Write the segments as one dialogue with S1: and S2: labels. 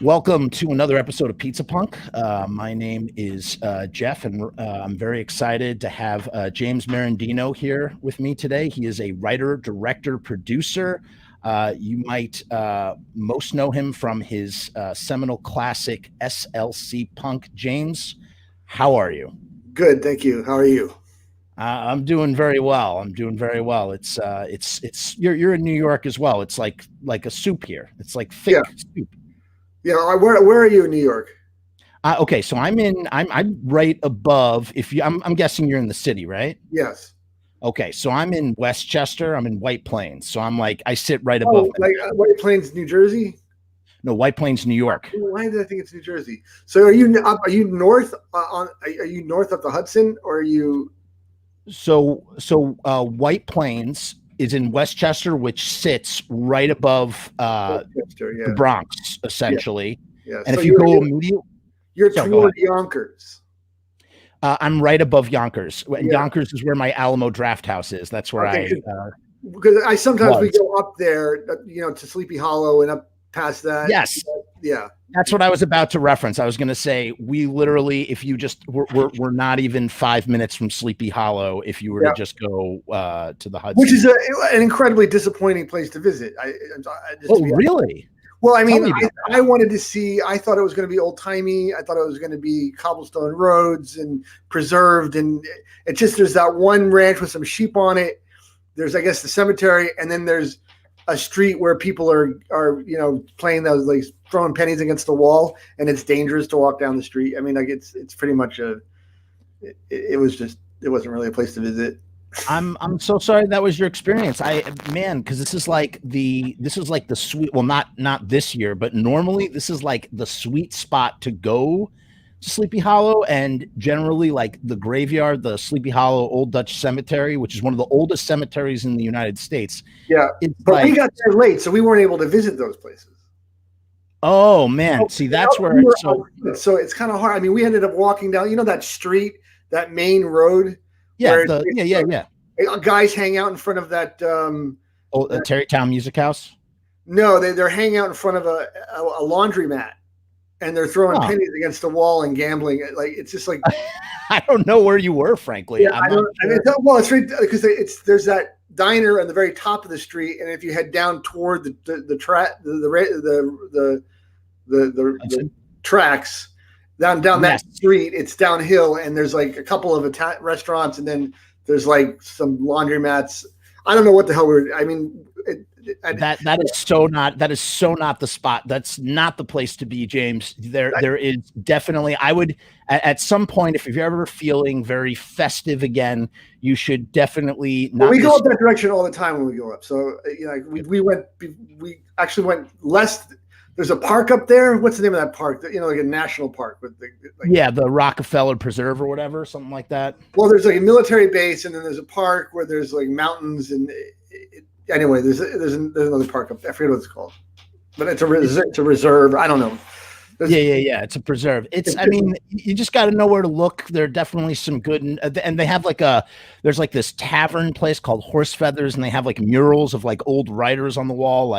S1: Welcome to another episode of Pizza Punk. My name is Jeff, and I'm very excited to have James Merendino here with me today. He is a writer, director, producer. You might most know him from his seminal classic SLC Punk. James, how are you?
S2: Good, thank you. How are you?
S1: I'm doing very well. It's you're in New York as well. It's like a soup here. It's like thick soup.
S2: Yeah, where are you in New York?
S1: Okay, so I'm right above. I'm guessing you're in the city, right?
S2: Yes.
S1: Okay, so I'm in Westchester. I'm in White Plains. So I sit right above.
S2: Like White Plains, New Jersey?
S1: No, White Plains, New York.
S2: Why did I think it's New Jersey? So are you north are you north of the Hudson, or are you?
S1: So White Plains is in Westchester, which sits right above the Bronx, essentially.
S2: Yeah.
S1: And
S2: so
S1: if you go immediately,
S2: you're toward Yonkers.
S1: I'm right above Yonkers. And Yonkers is where my Alamo Draft House is. That's where
S2: because I sometimes we go up there, to Sleepy Hollow and up past that.
S1: Yes.
S2: Yeah.
S1: That's what I was about to reference. I was going to say, we literally, if you just, we're not even 5 minutes from Sleepy Hollow if you were to just go to the Hudson.
S2: Which is an incredibly disappointing place to visit.
S1: Really?
S2: Well, I mean, I wanted to see, I thought it was going to be old timey. I thought it was going to be cobblestone roads and preserved. And it just, there's that one ranch with some sheep on it. There's, I guess, the cemetery. And then there's a street where people are playing those, like throwing pennies against the wall, and it's dangerous to walk down the street. I mean, like it's pretty much it wasn't really a place to visit.
S1: I'm so sorry that was your experience. Because this is like the sweet, well, not this year, but normally this is like the sweet spot to go to Sleepy Hollow, and generally like the graveyard, the Sleepy Hollow Old Dutch Cemetery, which is one of the oldest cemeteries in the United States.
S2: Yeah, but we got there late, so we weren't able to visit those places.
S1: Oh man, see, that's where
S2: so it's kind of hard. I mean, we ended up walking down, that street, that main road.
S1: Yeah,
S2: Guys hang out in front of that.
S1: Tarrytown Music House.
S2: No, they're hanging out in front of a laundromat. And they're throwing pennies against the wall and gambling. Like it's just like
S1: I don't know where you were, frankly.
S2: Yeah, it's right because there's that diner at the very top of the street, and if you head down toward the tracks down that street, it's downhill, and there's like a couple of restaurants, and then there's like some laundromats. I don't know what the hell
S1: that is so not the spot. That's not the place to be, James. There is definitely, I would at some point, if you're ever feeling very festive again, you should definitely not.
S2: We go up that direction all the time when we go up. So we actually went less. There's a park up there. What's the name of that park? Like a national park with
S1: the Rockefeller Preserve or whatever, something like that.
S2: Well, there's like a military base, and then there's a park where there's like mountains, and anyway, there's another park up there. I forget what it's called, but it's a reserve. I don't know.
S1: Yeah. It's a preserve. I mean, you just got to know where to look. There are definitely some good, and they have there's like this tavern place called Horse Feathers, and they have like murals of like old writers on the wall,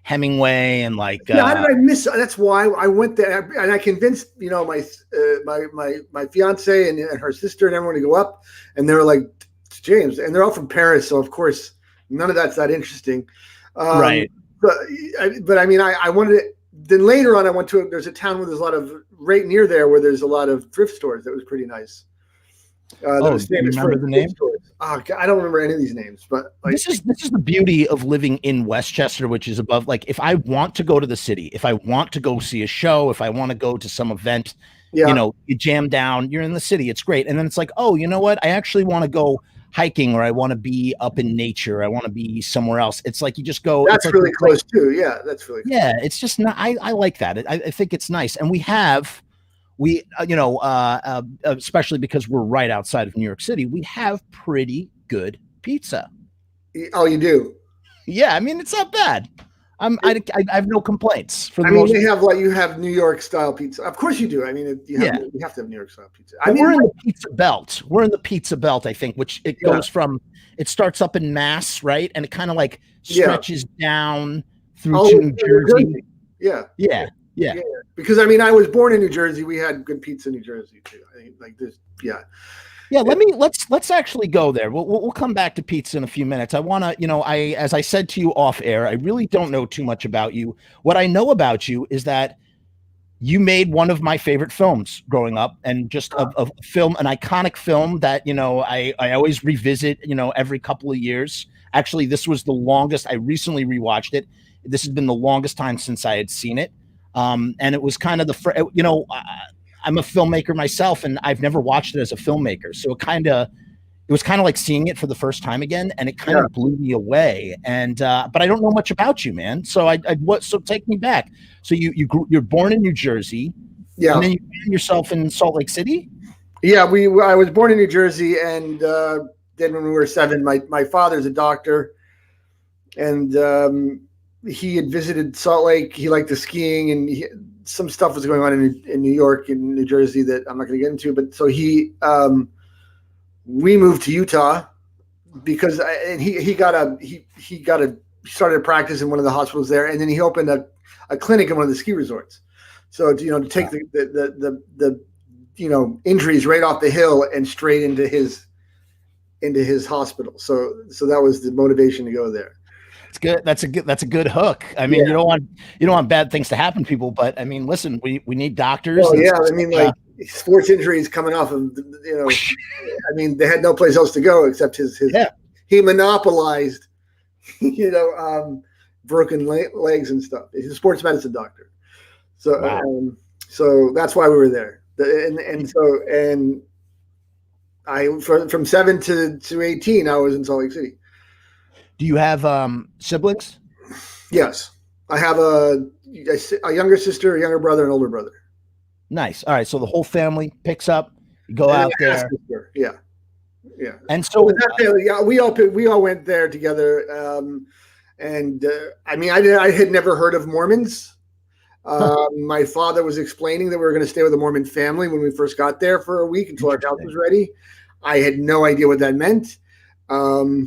S1: Hemingway and like.
S2: How did I miss? That's why I went there, and I convinced my fiance and her sister and everyone to go up, and they were like, James, and they're all from Paris, so of course none of that's that interesting,
S1: right?
S2: But I mean, I wanted it. Then later on, I went to there's a town where there's a lot of right near there where there's a lot of thrift stores. That was pretty nice.
S1: Do you remember the name?
S2: Oh, God, I don't remember any of these names, but
S1: this is the beauty of living in Westchester, which is above. Like, if I want to go to the city, if I want to go see a show, if I want to go to some event, you jam down, you're in the city. It's great. And then it's like, oh, you know what? I actually want to go hiking, or I want to be up in nature. I want to be somewhere else. It's like you just go.
S2: That's
S1: like,
S2: really close too. Yeah, that's really close.
S1: Yeah. It's just not. I like that. I think it's nice, and we especially because we're right outside of New York City, we have pretty good pizza.
S2: Oh, you do?
S1: Yeah, I mean, it's not bad. I have no complaints.
S2: You have New York style pizza. Of course you do. I mean, you have to have New York style pizza.
S1: We're in the pizza belt. We're in the pizza belt, I think, which it goes from. It starts up in Mass, right, and it kind of like stretches down through to New Jersey.
S2: Yeah.
S1: Yeah. Yeah.
S2: Because I mean, I was born in New Jersey. We had good pizza in New Jersey too. I mean, like this, yeah.
S1: Yeah, let's actually go there. We'll come back to pizza in a few minutes. I want to, as I said to you off air, I really don't know too much about you. What I know about you is that you made one of my favorite films growing up, and just a film, an iconic film that, I always revisit, every couple of years. Actually, this was the longest. I recently rewatched it. This has been the longest time since I had seen it. And it was kind of I'm a filmmaker myself, and I've never watched it as a filmmaker. So it was kind of like seeing it for the first time again, and it kind of blew me away. And but I don't know much about you, man. So so take me back. So you're born in New Jersey, and then you found yourself in Salt Lake City.
S2: Yeah, I was born in New Jersey, and then when we were 7, my father's a doctor, and he had visited Salt Lake. He liked the skiing, and some stuff was going on in New York and New Jersey that I'm not going to get into. But so we moved to Utah because he started a practice in one of the hospitals there, and then he opened a clinic in one of the ski resorts. So to take the injuries right off the hill and straight into his hospital. So that was the motivation to go there.
S1: It's good. That's a good hook. I mean, you don't want bad things to happen to people, but I mean, listen, we need doctors.
S2: Oh yeah, I mean, like sports injuries coming off of I mean, they had no place else to go except his. He monopolized, broken legs and stuff. He's a sports medicine doctor, so so that's why we were there. And I from 7 to 18, I was in Salt Lake City.
S1: Do you have siblings?
S2: Yes. I have a younger sister, a younger brother, and older brother.
S1: Nice. All right. So the whole family picks up, you go out there.
S2: Sister. Yeah. Yeah.
S1: And so
S2: we all went there together. I mean, I had never heard of Mormons. My father was explaining that we were going to stay with a Mormon family when we first got there for a week until our house was ready. I had no idea what that meant.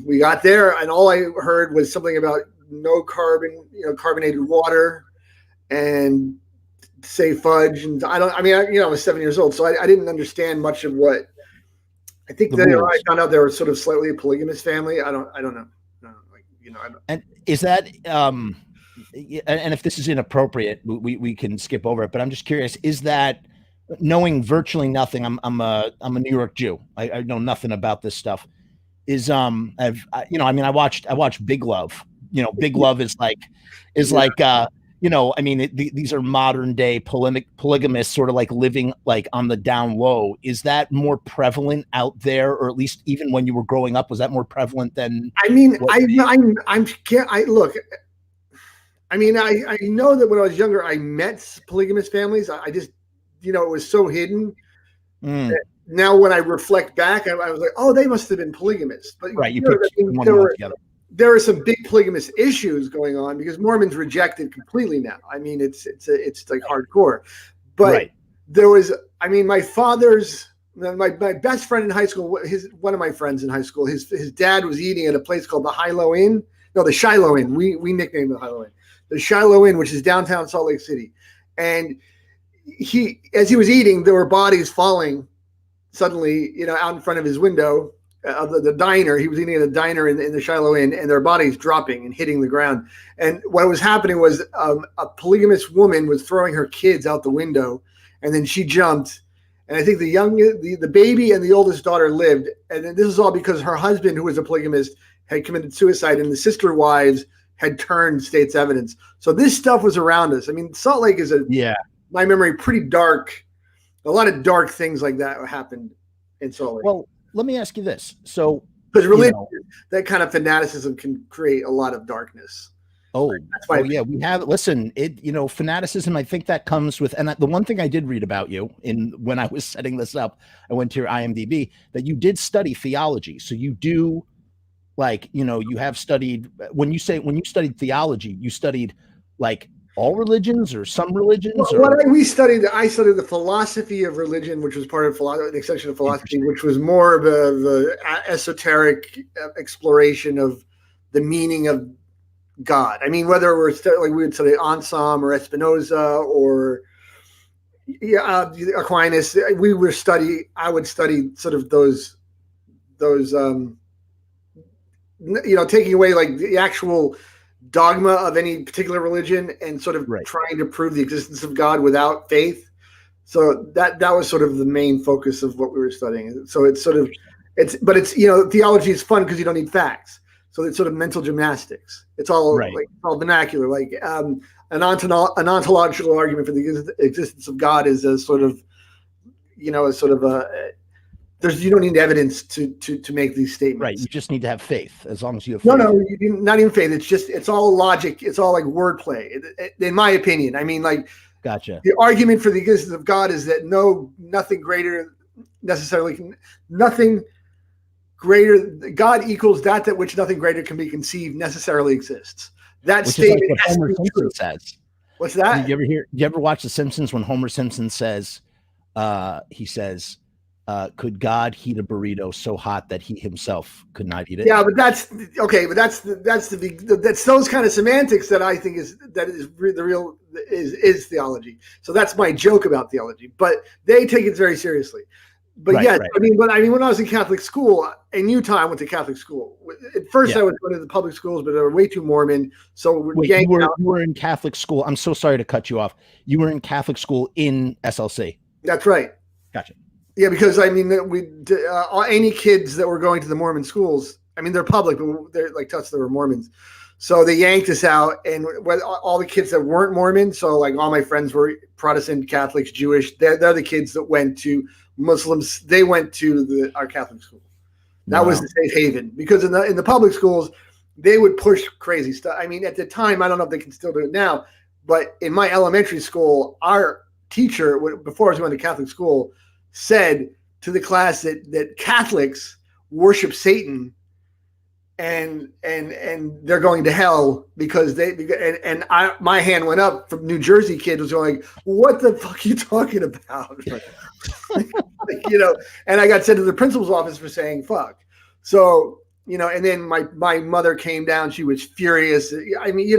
S2: We got there, and all I heard was something about no carbonated water, and say fudge. And I was 7 years old, so I didn't understand much of what. I think that I found out they were sort of slightly a polygamous family. I don't know.
S1: And is that and if this is inappropriate, we can skip over it. But I'm just curious: is that knowing virtually nothing? I'm a New York Jew. I know nothing about this stuff. I watched Big Love. Big Love is like these are modern day polygamists, sort of like living like on the down low. Is that more prevalent out there, or at least even when you were growing up, was that more prevalent than? I mean, I know that when I was younger, I met polygamous families. I just, it was so hidden. Now, when I reflect back, I was like, "Oh, they must have been polygamous." But right,
S2: there are some big polygamous issues going on because Mormons reject it completely now. I mean, it's like hardcore. But there was, my best friend in high school, one of my friends in high school, his dad was eating at a place called the Shiloh Inn. We nicknamed it the Shiloh Inn. The Shiloh Inn, which is downtown Salt Lake City, and as he was eating, there were bodies falling suddenly, out in front of his window of the diner. He was eating at a diner in the Shiloh Inn, and their bodies dropping and hitting the ground. And what was happening was a polygamous woman was throwing her kids out the window, and then she jumped. And I think the baby and the oldest daughter lived. And this is all because her husband, who was a polygamist, had committed suicide, and the sister wives had turned state's evidence. So this stuff was around us. I mean, Salt Lake is my memory, pretty dark. A lot of dark things like that happened in Salt Lake.
S1: Well, let me ask you this. So,
S2: because religion, that kind of fanaticism can create a lot of darkness.
S1: That's why we have. Listen, fanaticism. I think that comes with, and the one thing I did read about you when I was setting this up, I went to your IMDb, that you did study theology. So you do, you have studied. When you studied theology, you studied like all religions or some religions?
S2: I studied the philosophy of religion, which was part of an extension of philosophy, which was more of the esoteric exploration of the meaning of God. I mean, whether we're like we would study Anselm or Spinoza or Aquinas, I would study sort of those taking away like the actual dogma of any particular religion and sort of trying to prove the existence of God without faith. So that was sort of the main focus of what we were studying. So it's theology is fun because you don't need facts. So it's sort of mental gymnastics. It's all all vernacular. Like an ontological argument for the existence of God is a sort of, you don't need evidence to make these statements.
S1: Right. You just need to have faith as long as you have
S2: faith.
S1: No,
S2: not even faith. It's all logic. It's all like wordplay, in my opinion. I mean, like,
S1: gotcha.
S2: The argument for the existence of God is that God equals that which nothing greater can be conceived necessarily exists. That
S1: which
S2: statement
S1: is like what Homer Simpson says.
S2: What's that?
S1: Did you ever watch The Simpsons when Homer Simpson says, he says, could God heat a burrito so hot that he himself could not eat it?
S2: Yeah, but that's okay. But that's those kind of semantics that I think is the real theology. So that's my joke about theology. But they take it very seriously. But I mean, when I was in Catholic school in Utah, I went to Catholic school. At first, I was going to the public schools, but they were way too Mormon. So
S1: you were in Catholic school. I'm so sorry to cut you off. You were in Catholic school in SLC.
S2: That's right.
S1: Gotcha.
S2: Yeah, because I mean, any kids that were going to the Mormon schools, I mean, they're public, but they're like us, they were Mormons. So they yanked us out, and all the kids that weren't Mormon, so like all my friends were Protestant, Catholics, Jewish. They're the kids that went to Muslims. They went to our Catholic school. That was the safe haven, because in the public schools, they would push crazy stuff. I mean, at the time, I don't know if they can still do it now, but in my elementary school, our teacher, before I was going to Catholic school, said to the class that Catholics worship Satan and they're going to hell because my hand went up. From New Jersey kid was going like, what the fuck are you talking about? And I got sent to the principal's office for saying fuck. So, and then my mother came down. She was furious. I mean,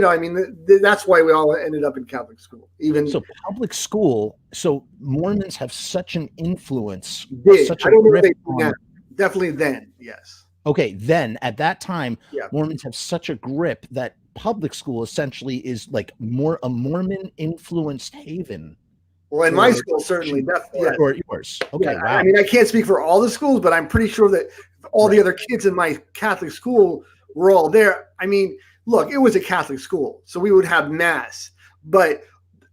S2: that's why we all ended up in Catholic school. So
S1: public school. So Mormons have such an influence.
S2: Definitely then, yes.
S1: Okay, then at that time, Mormons have such a grip that public school essentially is like a Mormon influenced haven.
S2: Well, in my school, certainly, definitely.
S1: Or yours. Okay,
S2: yeah,
S1: wow.
S2: I mean, I can't speak for all the schools, but I'm pretty sure that all the other kids in my Catholic school were all there. I mean, look, it was a Catholic school, so we would have mass, but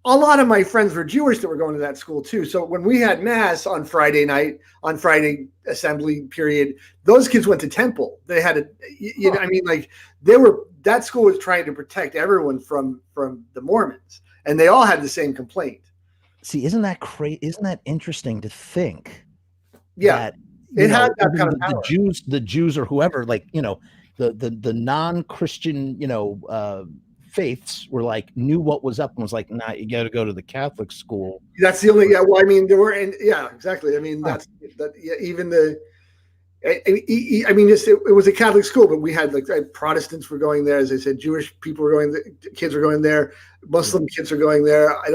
S2: a lot of my friends were Jewish that were going to that school too. So when we had mass on Friday night, on Friday assembly period, those kids went to temple. They had I mean, like that school was trying to protect everyone from the Mormons, and they all had the same complaint.
S1: See, isn't that crazy? Isn't that interesting to think?
S2: Yeah. It had that kind of power.
S1: The Jews or whoever, like, the non-Christian, faiths were like, knew what was up and was like, nah, you got to go to the Catholic school.
S2: That's the only, well, I mean, there were, exactly. I mean, even it was a Catholic school, but we had Protestants were going there. As I said, Jewish people were going, kids were going there. Muslim kids were going there. I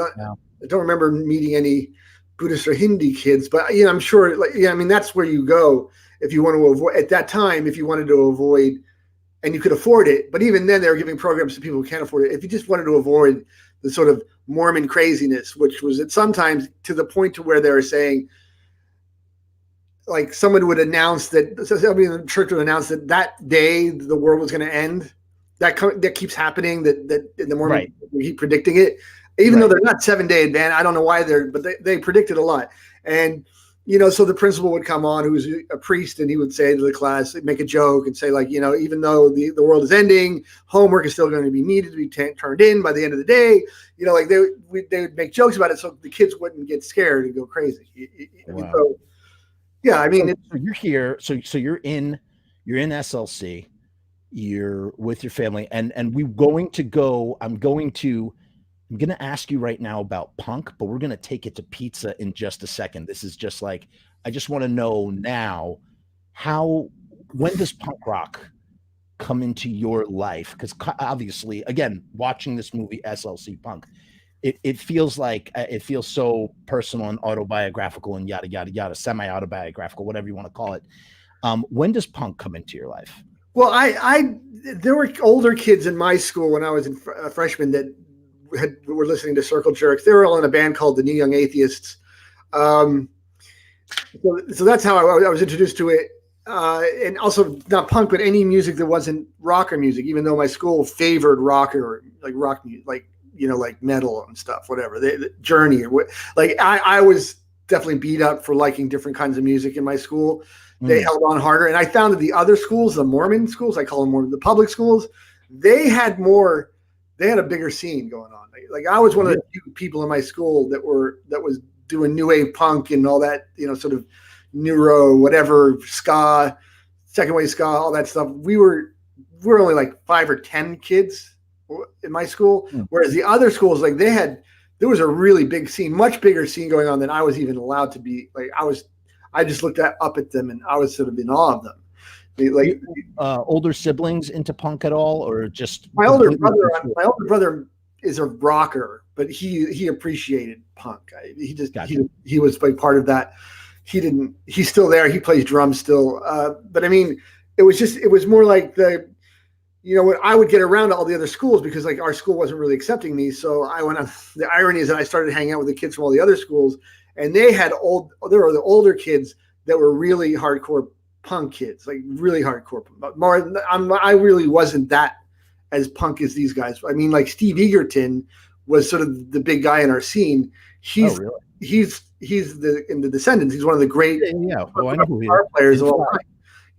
S2: don't remember meeting any Buddhist or Hindi kids, but I'm sure, I mean, that's where you go if you want to avoid, at that time, if you wanted to avoid, and you could afford it. But even then, they were giving programs to people who can't afford it. If you just wanted to avoid the sort of Mormon craziness, which was sometimes to the point to where they were saying, like, someone would announce somebody in the church would announce that day the world was going to end. That keeps happening. That in the Mormon we keep predicting it. Even though they're not 7-day advance, I don't know why but they predicted a lot. And, so the principal would come on, who was a priest, and he would say to the class, make a joke and say, like, even though the world is ending, homework is still going to be needed to be turned in by the end of the day. Like they would make jokes about it so the kids wouldn't get scared and go crazy.
S1: Wow.
S2: So, yeah, I mean,
S1: so you're here. So you're in SLC, you're with your family, and I'm going to ask you right now about punk, but we're going to take it to pizza in just a second. This is just like, I just want to know now, when does punk rock come into your life? Because obviously, again, watching this movie SLC Punk, it feels like it feels so personal and autobiographical and yada yada yada, semi-autobiographical, whatever you want to call it. When does punk come into your life?
S2: Well, there were older kids in my school when I was a freshman that were listening to Circle Jerks. They were all in a band called the New Young Atheists. So that's how I was introduced to it. And also not punk, but any music that wasn't rocker music, even though my school favored rocker, like rock music, like, like metal and stuff, whatever, the Journey or what. Like I was definitely beat up for liking different kinds of music in my school. They held on harder. And I found that the other schools, the Mormon schools, I call them more the public schools, they had a bigger scene going on. Like I was one of the few people in my school that was doing new wave punk and all that, sort of neuro, whatever, ska, second wave ska, all that stuff. We were only like 5 or 10 kids in my school. Whereas the other schools, like there was a really big scene, much bigger scene going on than I was even allowed to be. Like I just looked up at them and I was sort of in awe of them. Like
S1: older siblings into punk at all, or just
S2: my older brother is a rocker, but he appreciated punk. He was like part of that. He's still there. He plays drums still. But I mean, it was more like when I would get around to all the other schools because like our school wasn't really accepting me. So I went on. The irony is that I started hanging out with the kids from all the other schools, and there were the older kids that were really hardcore punk kids, like really hardcore. I really wasn't that as punk as these guys. I mean, like Steve Egerton was sort of the big guy in our scene. He's in the Descendants. He's one of the great guitar players of all time.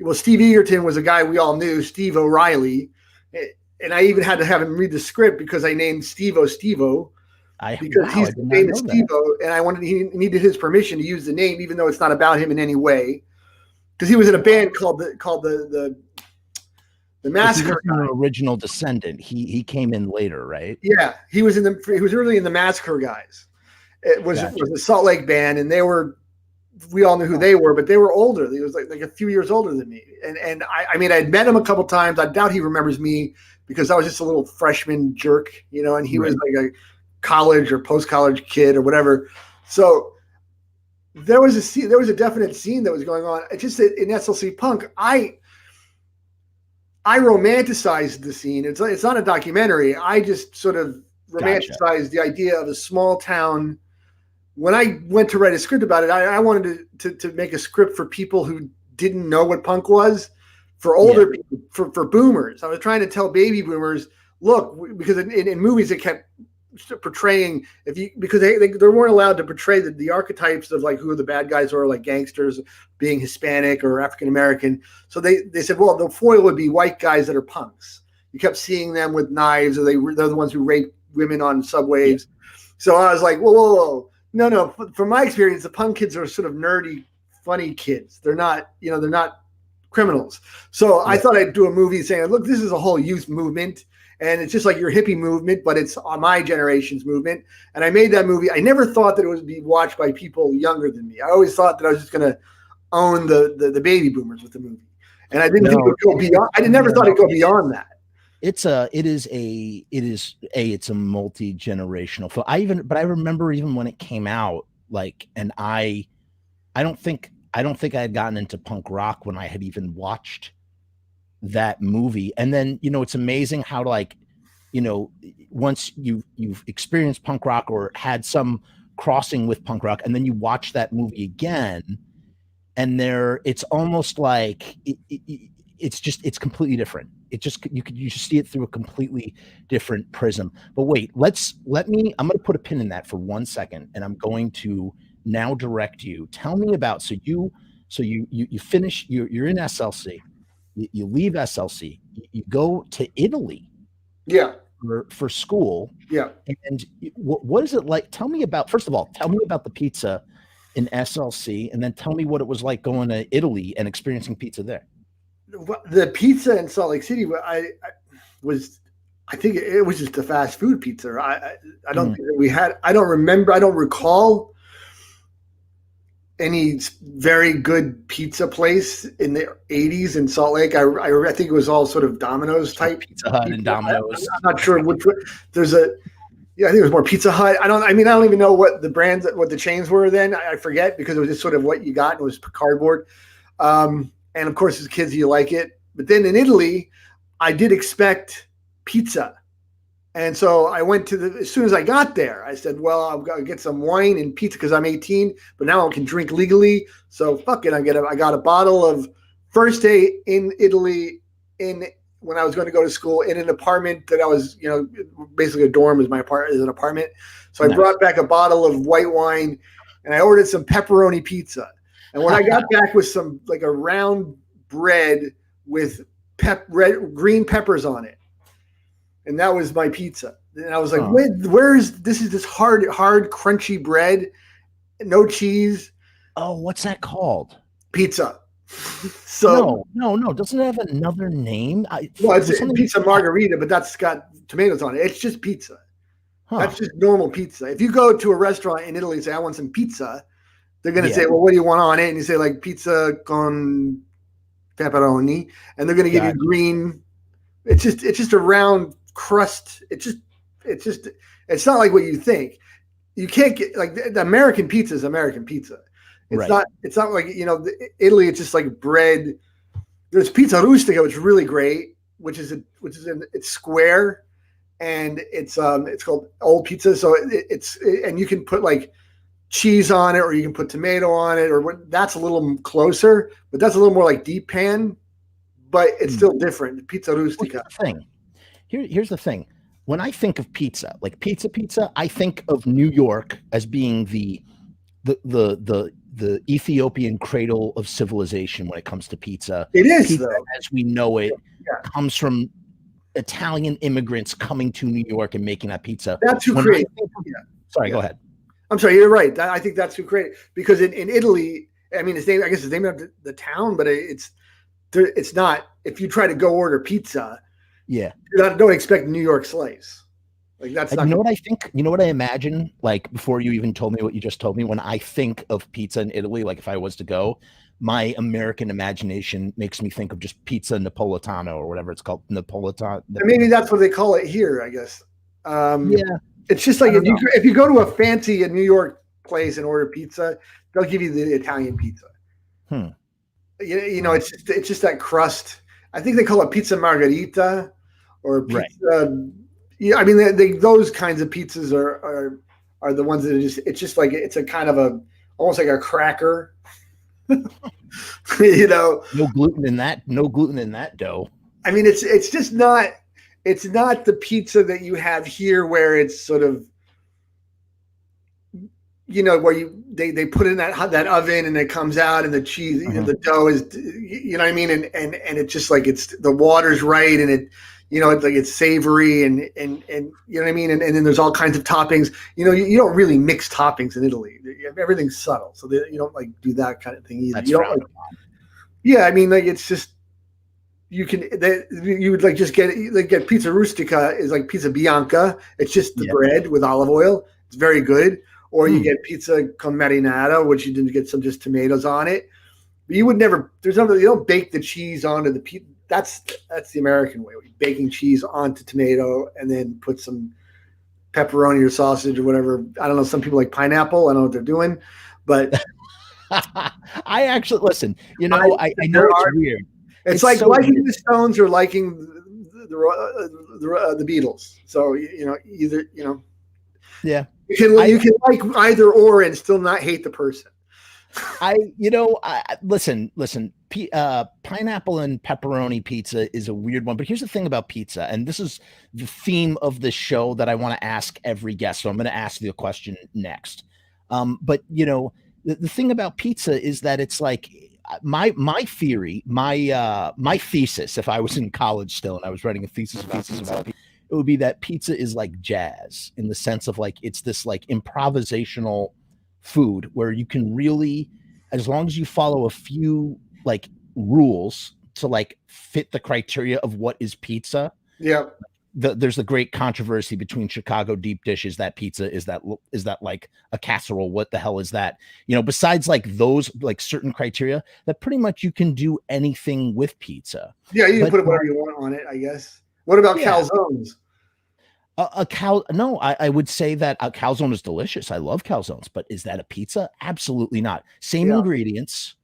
S2: Well, Steve Egerton was a guy we all knew, Steve O'Reilly, and I even had to have him read the script because I named Steve-O Steve-O. Because he's the famous Steve-O, and he needed his permission to use the name, even though it's not about him in any way. Because he was in a band called the Massacre.
S1: He was an original Descendant. He came in later, right?
S2: Yeah, he was early in the Massacre Guys. It was a Salt Lake band, and we all knew who they were, but they were older. He was like a few years older than me, and I mean I'd met him a couple times. I doubt he remembers me because I was just a little freshman jerk, and he was like a college or post-college kid or whatever. So there was a definite scene that was going on. It's just that in SLC Punk, I romanticized the scene. It's not a documentary. I just sort of romanticized the idea of a small town. When I went to write a script about it, I wanted to make a script for people who didn't know what punk was, for older people, for boomers. I was trying to tell baby boomers, look, because in movies it kept portraying because they weren't allowed to portray the archetypes of like who the bad guys are, like gangsters being Hispanic or African American. So they said, well, the foil would be white guys that are punks. You kept seeing them with knives, or they're the ones who rape women on subways. So I was like, whoa. No. From my experience, the punk kids are sort of nerdy, funny kids. They're not criminals. So I thought I'd do a movie saying, look, this is a whole youth movement. And it's just like your hippie movement, but it's on my generation's movement. And I made that movie. I never thought that it would be watched by people younger than me. I always thought that I was just going to own the baby boomers with the movie. And I didn't think it would go beyond. I never thought it'd go beyond that.
S1: It's a multi-generational film. I remember even when it came out, like, and I don't think I had gotten into punk rock when I had even watched that movie. And then, it's amazing how, like, once you've experienced punk rock or had some crossing with punk rock, and then you watch that movie again, and it's almost like it's completely different. You just see it through a completely different prism. But wait, I'm going to put a pin in that for 1 second, and I'm going to now direct you. Tell me about, so you finish, you're in SLC. You leave SLC, you go to Italy, for school, And what is it like? First of all, tell me about the pizza in SLC, and then tell me what it was like going to Italy and experiencing pizza there.
S2: The pizza in Salt Lake City, I think it was just a fast food pizza. I don't think that we had. I don't remember. I don't recall any very good pizza place in the 80s in Salt Lake. I think it was all sort of Domino's type.
S1: Pizza Hut and Domino's.
S2: I'm not sure which. There's a. Yeah, I think it was more Pizza Hut. I don't even know what the brands, what the chains were then. I forget because it was just sort of what you got. And it was cardboard. And of course, as kids, you like it. But then in Italy, I did expect pizza. And so I went to as soon as I got there, I said, well, I'll get some wine and pizza because I'm 18, but now I can drink legally. So fuck it. I got a bottle of first day in Italy when I was going to go to school in an apartment that I was, basically a dorm is my apartment, is an apartment. So I brought back a bottle of white wine and I ordered some pepperoni pizza. And when I got back with some, like a round bread with green peppers on it. And that was my pizza. And I was like, this is this hard, crunchy bread, no cheese.
S1: Oh, what's that called?
S2: Pizza. So
S1: no. Doesn't it have another name?
S2: It's pizza margarita, but that's got tomatoes on it. It's just pizza. Huh. That's just normal pizza. If you go to a restaurant in Italy and say, I want some pizza, they're going to say, well, what do you want on it? And you say like pizza con pepperoni, and they're going to give you green. It's just a round crust. It's not like what you think. You can't get like the American pizza is American pizza. It's not like, Italy, it's just like bread. There's pizza rustica, which is really great, it's square and it's called old pizza. So and you can put like cheese on it or you can put tomato on it that's a little closer, but that's a little more like deep pan, but it's still different. Pizza rustica.
S1: Here's the thing. When I think of pizza, like pizza, I think of New York as being the Ethiopian cradle of civilization when it comes to pizza.
S2: It is,
S1: pizza,
S2: though.
S1: as we know it, comes from Italian immigrants coming to New York and making that pizza.
S2: That's who created.
S1: Sorry, go ahead.
S2: I'm sorry, you're right. I think that's who created, because in Italy, I mean, I guess it's named after the town, but it's not. If you try to go order pizza, don't expect New York slice. Like that's not.
S1: You know what I think? You know what I imagine? Like before you even told me what you just told me, when I think of pizza in Italy, like if I was to go, my American imagination makes me think of just pizza Napolitano or whatever it's called, Napolitano.
S2: Maybe that's what they call it here, I guess. It's just like if you go to a fancy New York place and order pizza, they'll give you the Italian pizza. It's just that crust. I think they call it pizza margherita or pizza. Right. Yeah, I mean, those kinds of pizzas are the ones that it's just like it's a kind of almost like a cracker.
S1: No gluten in that dough. I
S2: mean, it's just not. It's not the pizza that you have here, where it's sort of, where they put in that oven and it comes out and the cheese, the dough is, what I mean, and it's just like the water's right and it. It's like it's savory and you know what I mean? And then there's all kinds of toppings. You don't really mix toppings in Italy. Everything's subtle. So you don't like do that kind of thing either.
S1: That's
S2: I mean, like it's just, you would like just get pizza rustica is like pizza bianca. It's just the bread with olive oil. It's very good. Or you get pizza con marinara, which you didn't get some just tomatoes on it. But you would never, you don't bake the cheese onto the pizza. That's the American way. Baking cheese onto tomato and then put some pepperoni or sausage or whatever. I don't know. Some people like pineapple. I don't know what they're doing, but
S1: I actually listen. I know it's weird.
S2: It's like so liking weird. The Stones or liking the Beatles. So either you can like either or and still not hate the person.
S1: Listen. Pineapple and pepperoni pizza is a weird one, but here's the thing about pizza, and this is the theme of the show that I want to ask every guest. So I'm going to ask you a question next. But the thing about pizza is that it's like my theory, my thesis. If I was in college still and I was writing a thesis about pizza, it would be that pizza is like jazz in the sense of like it's this like improvisational food where you can really, as long as you follow a few like rules to like fit the criteria of what is pizza, there's the great controversy between Chicago deep dish. Is that pizza? Is that like a casserole? What the hell is that? Besides like those like certain criteria, that pretty much you can do anything with pizza.
S2: Yeah, you can put whatever you want on it, I guess. What about calzones?
S1: No, I would say that a calzone is delicious. I love calzones, but is that a pizza? Absolutely not. Same ingredients,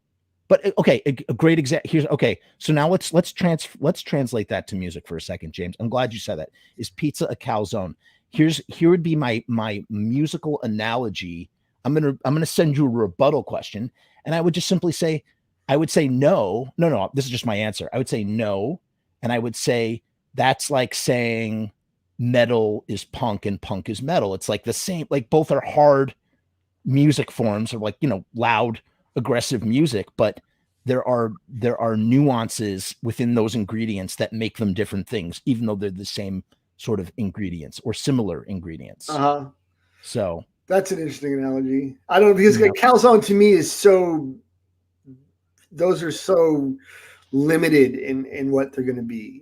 S1: but okay. A great example here's okay. So now let's translate that to music for a second, James. I'm glad you said that. Is pizza a calzone? Here would be my musical analogy. I'm gonna send you a rebuttal question, and I would just simply say, I would say no. This is just my answer. I would say no, and I would say that's like saying metal is punk and punk is metal. It's like the same, like both are hard music forms, or like, loud, aggressive music, but there are nuances within those ingredients that make them different things, even though they're the same sort of ingredients or similar ingredients. So
S2: that's an interesting analogy. I don't know, because calzone to me is those are so limited in what they're going to be.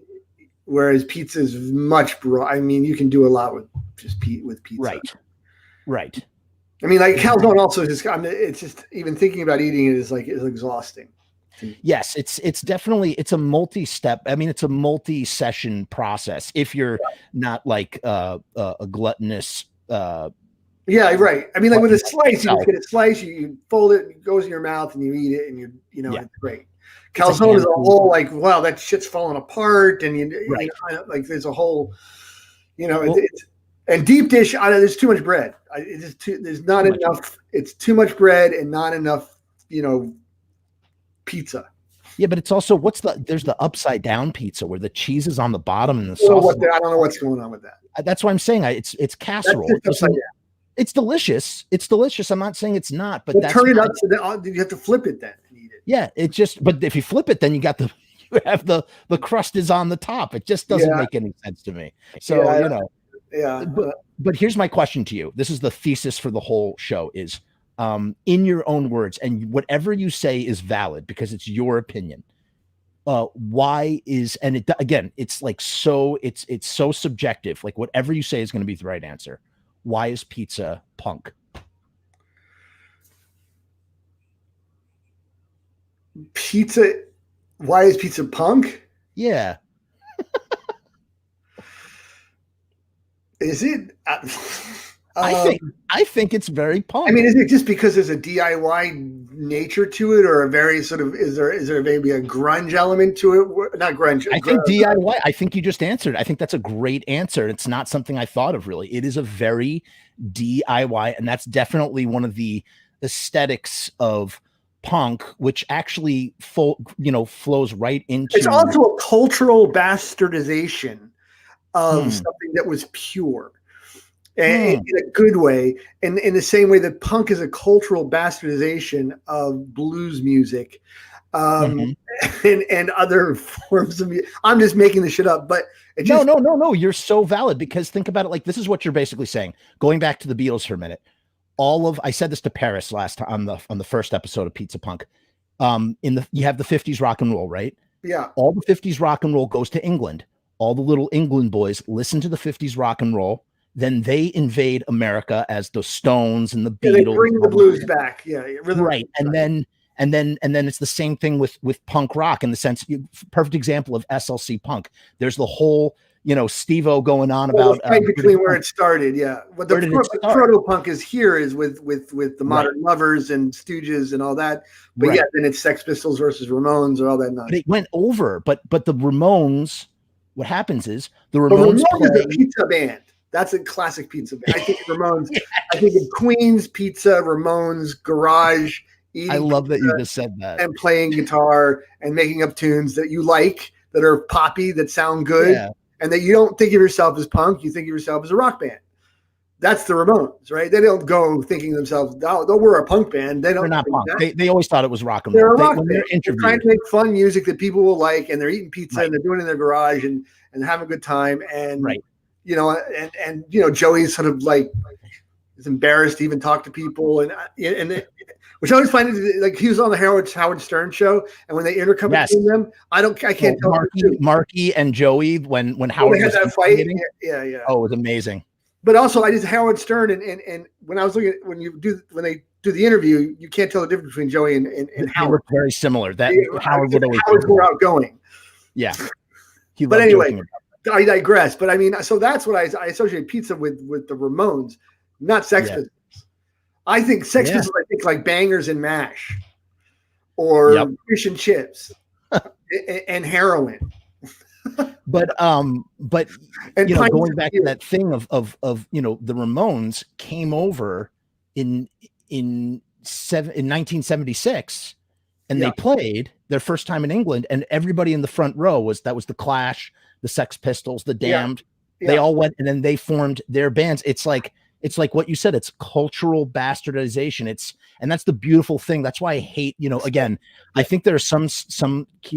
S2: Whereas pizza is much broad. I mean, you can do a lot with with pizza.
S1: Right.
S2: I mean, like calzone also it's just even thinking about eating it is exhausting.
S1: Yes, it's definitely a multi-step. I mean, it's a multi-session process if you're not like a gluttonous.
S2: Yeah, right. I mean, like with a slice, you just get a slice, you fold it, it goes in your mouth, and you eat it, and it's great. Calzone is a whole like, wow, that shit's falling apart, and like there's a whole, and deep dish. There's too much bread. There's not enough. It's too much bread and not enough, pizza.
S1: Yeah, but it's also there's the upside down pizza where the cheese is on the bottom and the sauce.
S2: I don't know what's going on with that.
S1: That's why I'm saying it's casserole. It's delicious. It's delicious. I'm not saying it's not, but
S2: turn it up so you have to flip it then.
S1: Yeah, but if you flip it, then you have the crust is on the top. It just doesn't make any sense to me. So, but here's my question to you. This is the thesis for the whole show is, in your own words, and whatever you say is valid because it's your opinion. It's like, it's so subjective. Like whatever you say is going to be the right answer. Why is pizza punk?
S2: Why is pizza punk?
S1: Yeah.
S2: Is it?
S1: I think it's very punk.
S2: I mean, is it just because there's a DIY nature to it, or a very sort of is there maybe a grunge element to it? Not grunge.
S1: I think DIY. I think you just answered. I think that's a great answer. It's not something I thought of really. It is a very DIY, and that's definitely one of the aesthetics of punk, which actually flows right into.
S2: It's also a cultural bastardization of something that was pure, and in a good way, and in the same way that punk is a cultural bastardization of blues music, and other forms of music. I'm just making this shit up, but
S1: no. You're so valid, because think about it. Like, this is what you're basically saying. Going back to the Beatles for a minute. I said this to Paris last time on the first episode of Pizza Punk. You have the 50s rock and roll, right?
S2: Yeah.
S1: All the 50s rock and roll goes to England. All the little England boys listen to the 50s rock and roll. Then they invade America as the Stones and the Beatles.
S2: They bring the blues back. Yeah.
S1: Right. And then it's the same thing with punk rock, in the sense, perfect example of SLC Punk. There's the whole, Steve-O going on about
S2: between where it started. Yeah. But the proto-punk is with the Modern Lovers and Stooges and all that. But then it's Sex Pistols versus Ramones or all that nonsense.
S1: But it went over. But the Ramones, what happens is the Ramones
S2: is a pizza band. That's a classic pizza band. I think of Ramones. Yes. I think of Queen's Pizza, Ramones, Garage.
S1: I love that you just said that.
S2: And playing guitar and making up tunes that you like, that are poppy, that sound good. Yeah. And that you don't think of yourself as punk, you think of yourself as a rock band. That's the Ramones, right? They don't go thinking of themselves, oh, we're a punk band. They're not
S1: punk. They always thought it was rock and roll.
S2: They're trying to make fun music that people will like, and they're eating pizza and they're doing it in their garage and having a good time. And Joey's sort of like is embarrassed to even talk to people, and Which I always find it, like he was on the Howard Stern show, and when they intercom between them, I can't tell.
S1: Marky and Joey when Howard
S2: had
S1: was
S2: that fight. Yeah.
S1: Oh, it was amazing.
S2: But also, I just Howard Stern and when I was looking at when they do the interview, you can't tell the difference between Joey and Howard.
S1: They were very similar. That Howard's
S2: more outgoing.
S1: Yeah.
S2: But anyway, I digress. But I mean, so that's what I associate pizza with the Ramones, not Sex Pistols. I think Sex Pistols, I think like Bangers and Mash, or fish and chips, and heroin.
S1: But going back to that thing of the Ramones came over in 1976, and they played their first time in England, and everybody in the front row was the Clash, the Sex Pistols, the Damned. They all went, and then they formed their bands. It's like what you said. It's cultural bastardization. And that's the beautiful thing. That's why I hate, again, I think there are some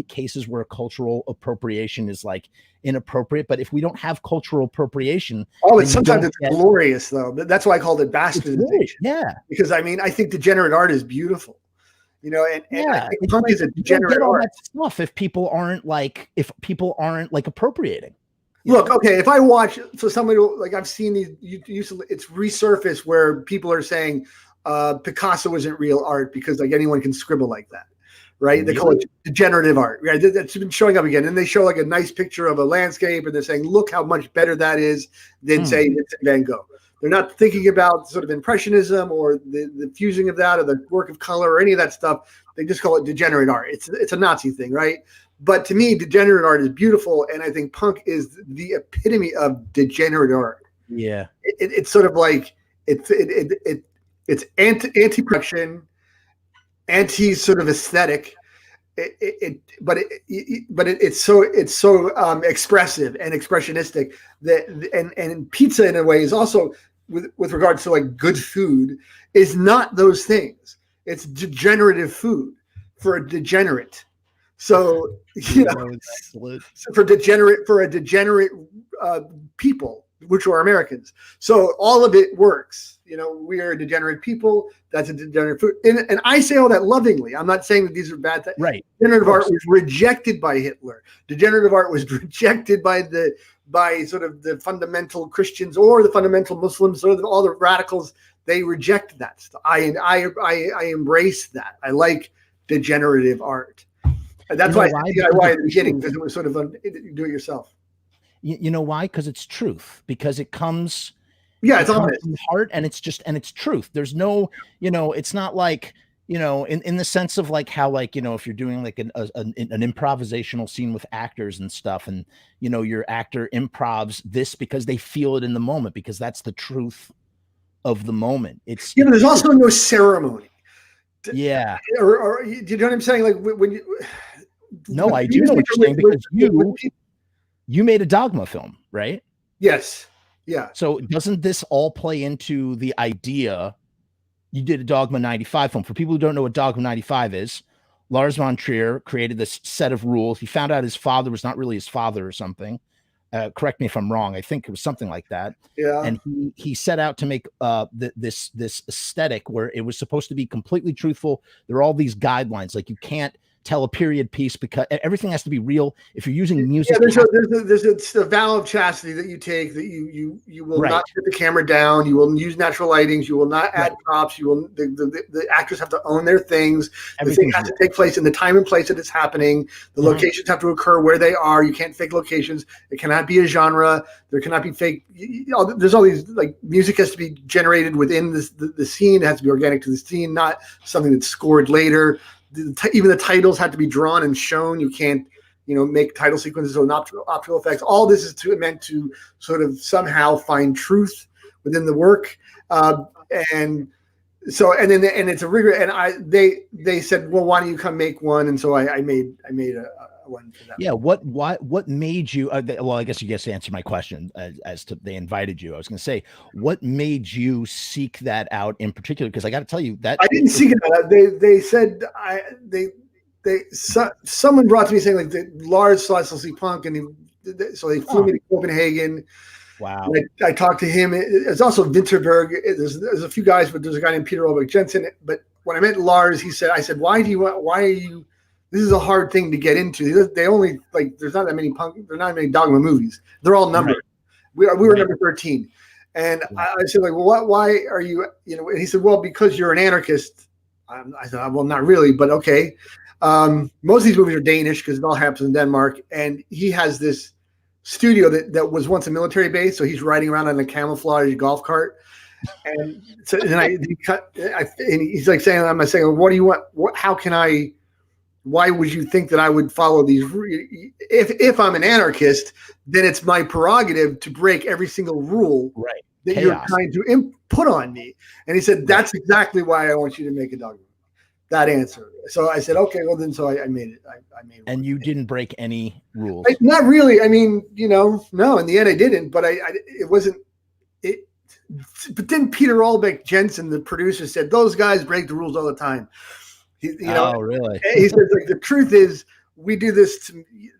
S1: cases where cultural appropriation is like inappropriate, but if we don't have cultural appropriation,
S2: sometimes it's glorious though. That's why I called it bastardization.
S1: Yeah.
S2: Because I mean, I think degenerate art is beautiful, and I think punk is a degenerate art.
S1: That stuff if people aren't appropriating.
S2: Look, okay, if I watch, so somebody like I've seen these, it's resurfaced where people are saying Picasso isn't real art because like anyone can scribble like that, right? They call it degenerative art, right? That's been showing up again, and they show like a nice picture of a landscape, and they're saying, look how much better that is than say Vincent Van Gogh. They're not thinking about sort of impressionism or the fusing of that or the work of color or any of that stuff. They just call it degenerate art. It's a Nazi thing, right? But to me, degenerate art is beautiful, and I think punk is the epitome of degenerate art.
S1: Yeah,
S2: it's sort of like it's anti-production, anti sort of aesthetic. But it's so expressive and expressionistic that and pizza in a way is also with regards to like good food is not those things. It's degenerative food for a degenerate. So for a degenerate people, which are Americans. So all of it works. We are a degenerate people. That's a degenerate food. And I say all that lovingly. I'm not saying that these are bad things.
S1: Right.
S2: Degenerative art was rejected by Hitler. Degenerative art was rejected by sort of the fundamental Christians or the fundamental Muslims or all the radicals. They reject that stuff. I embrace that. I like degenerative art. And that's why at the beginning, because it was sort of do it yourself.
S1: You know why? Because it's truth. Because it comes.
S2: Yeah, it's honest.
S1: From the heart, and it's truth. There's no, it's not like, in the sense of like how like, if you're doing like an improvisational scene with actors and stuff, and your actor improvs this because they feel it in the moment, because that's the truth of the moment. But
S2: there's also no ceremony.
S1: Yeah.
S2: Or do you know what I'm saying? Like when you.
S1: No, I do know what you're saying, because you made a Dogma film, right?
S2: Yes. Yeah.
S1: So doesn't this all play into the idea? You did a Dogma 95 film. For people who don't know what Dogma 95 is, Lars Von Trier created this set of rules. He found out his father was not really his father or something. Correct me if I'm wrong. I think it was something like that.
S2: Yeah.
S1: And he set out to make this aesthetic where it was supposed to be completely truthful. There are all these guidelines, like you can't tell a period piece because everything has to be real. If you're using music,
S2: there's a vow of chastity that you take, that you will not put the camera down. You will use natural lightings. You will not add props. You will the actors have to own their things. The thing has to take place in the time and place that it's happening. The locations have to occur where they are. You can't fake locations. It cannot be a genre. There cannot be fake. There's all these, like, music has to be generated within the scene. It has to be organic to the scene, not something that's scored later. Even the titles have to be drawn and shown. You can't, make title sequences or optical effects. All this is meant to sort of somehow find truth within the work. And it's a rigor. And they said, well, why don't you come make one? And so I made a one for that.
S1: Yeah. What made you? Well, I guess you to answer my question as to they invited you. I was going to say, what made you seek that out in particular? Because I got to tell you that
S2: I didn't seek it out. They said someone brought to me saying like Lars saw SLC Punk, and so they flew me to Copenhagen.
S1: Wow.
S2: I talked to him. It's also Winterberg. There's a few guys, but there's a guy named Peter Olberg Jensen. But when I met Lars, I said, why are you, this is a hard thing to get into. They only there's not that many Dogma movies. They're all numbered. Right. We were number 13. And I said, like, well, why are you, and he said, well, because you're an anarchist. I said, well, not really, but okay. Most of these movies are Danish because it all happens in Denmark. And he has this studio that was once a military base. So he's riding around on a camouflage golf cart. And so and he's like saying, I'm saying, what do you want? How can I, why would you think that I would follow these? If I'm an anarchist, then it's my prerogative to break every single rule that you're trying to put on me. And he said, that's exactly why I want you to make a Dogma. That answer. So I said, okay, well then, so I made it. I made it.
S1: And you didn't break any rules?
S2: Not really. I mean, no, in the end I didn't, but it wasn't, but then Peter Olbeck Jensen, the producer, said, those guys break the rules all the time.
S1: Oh, really?
S2: He says, like, the truth is, we do this.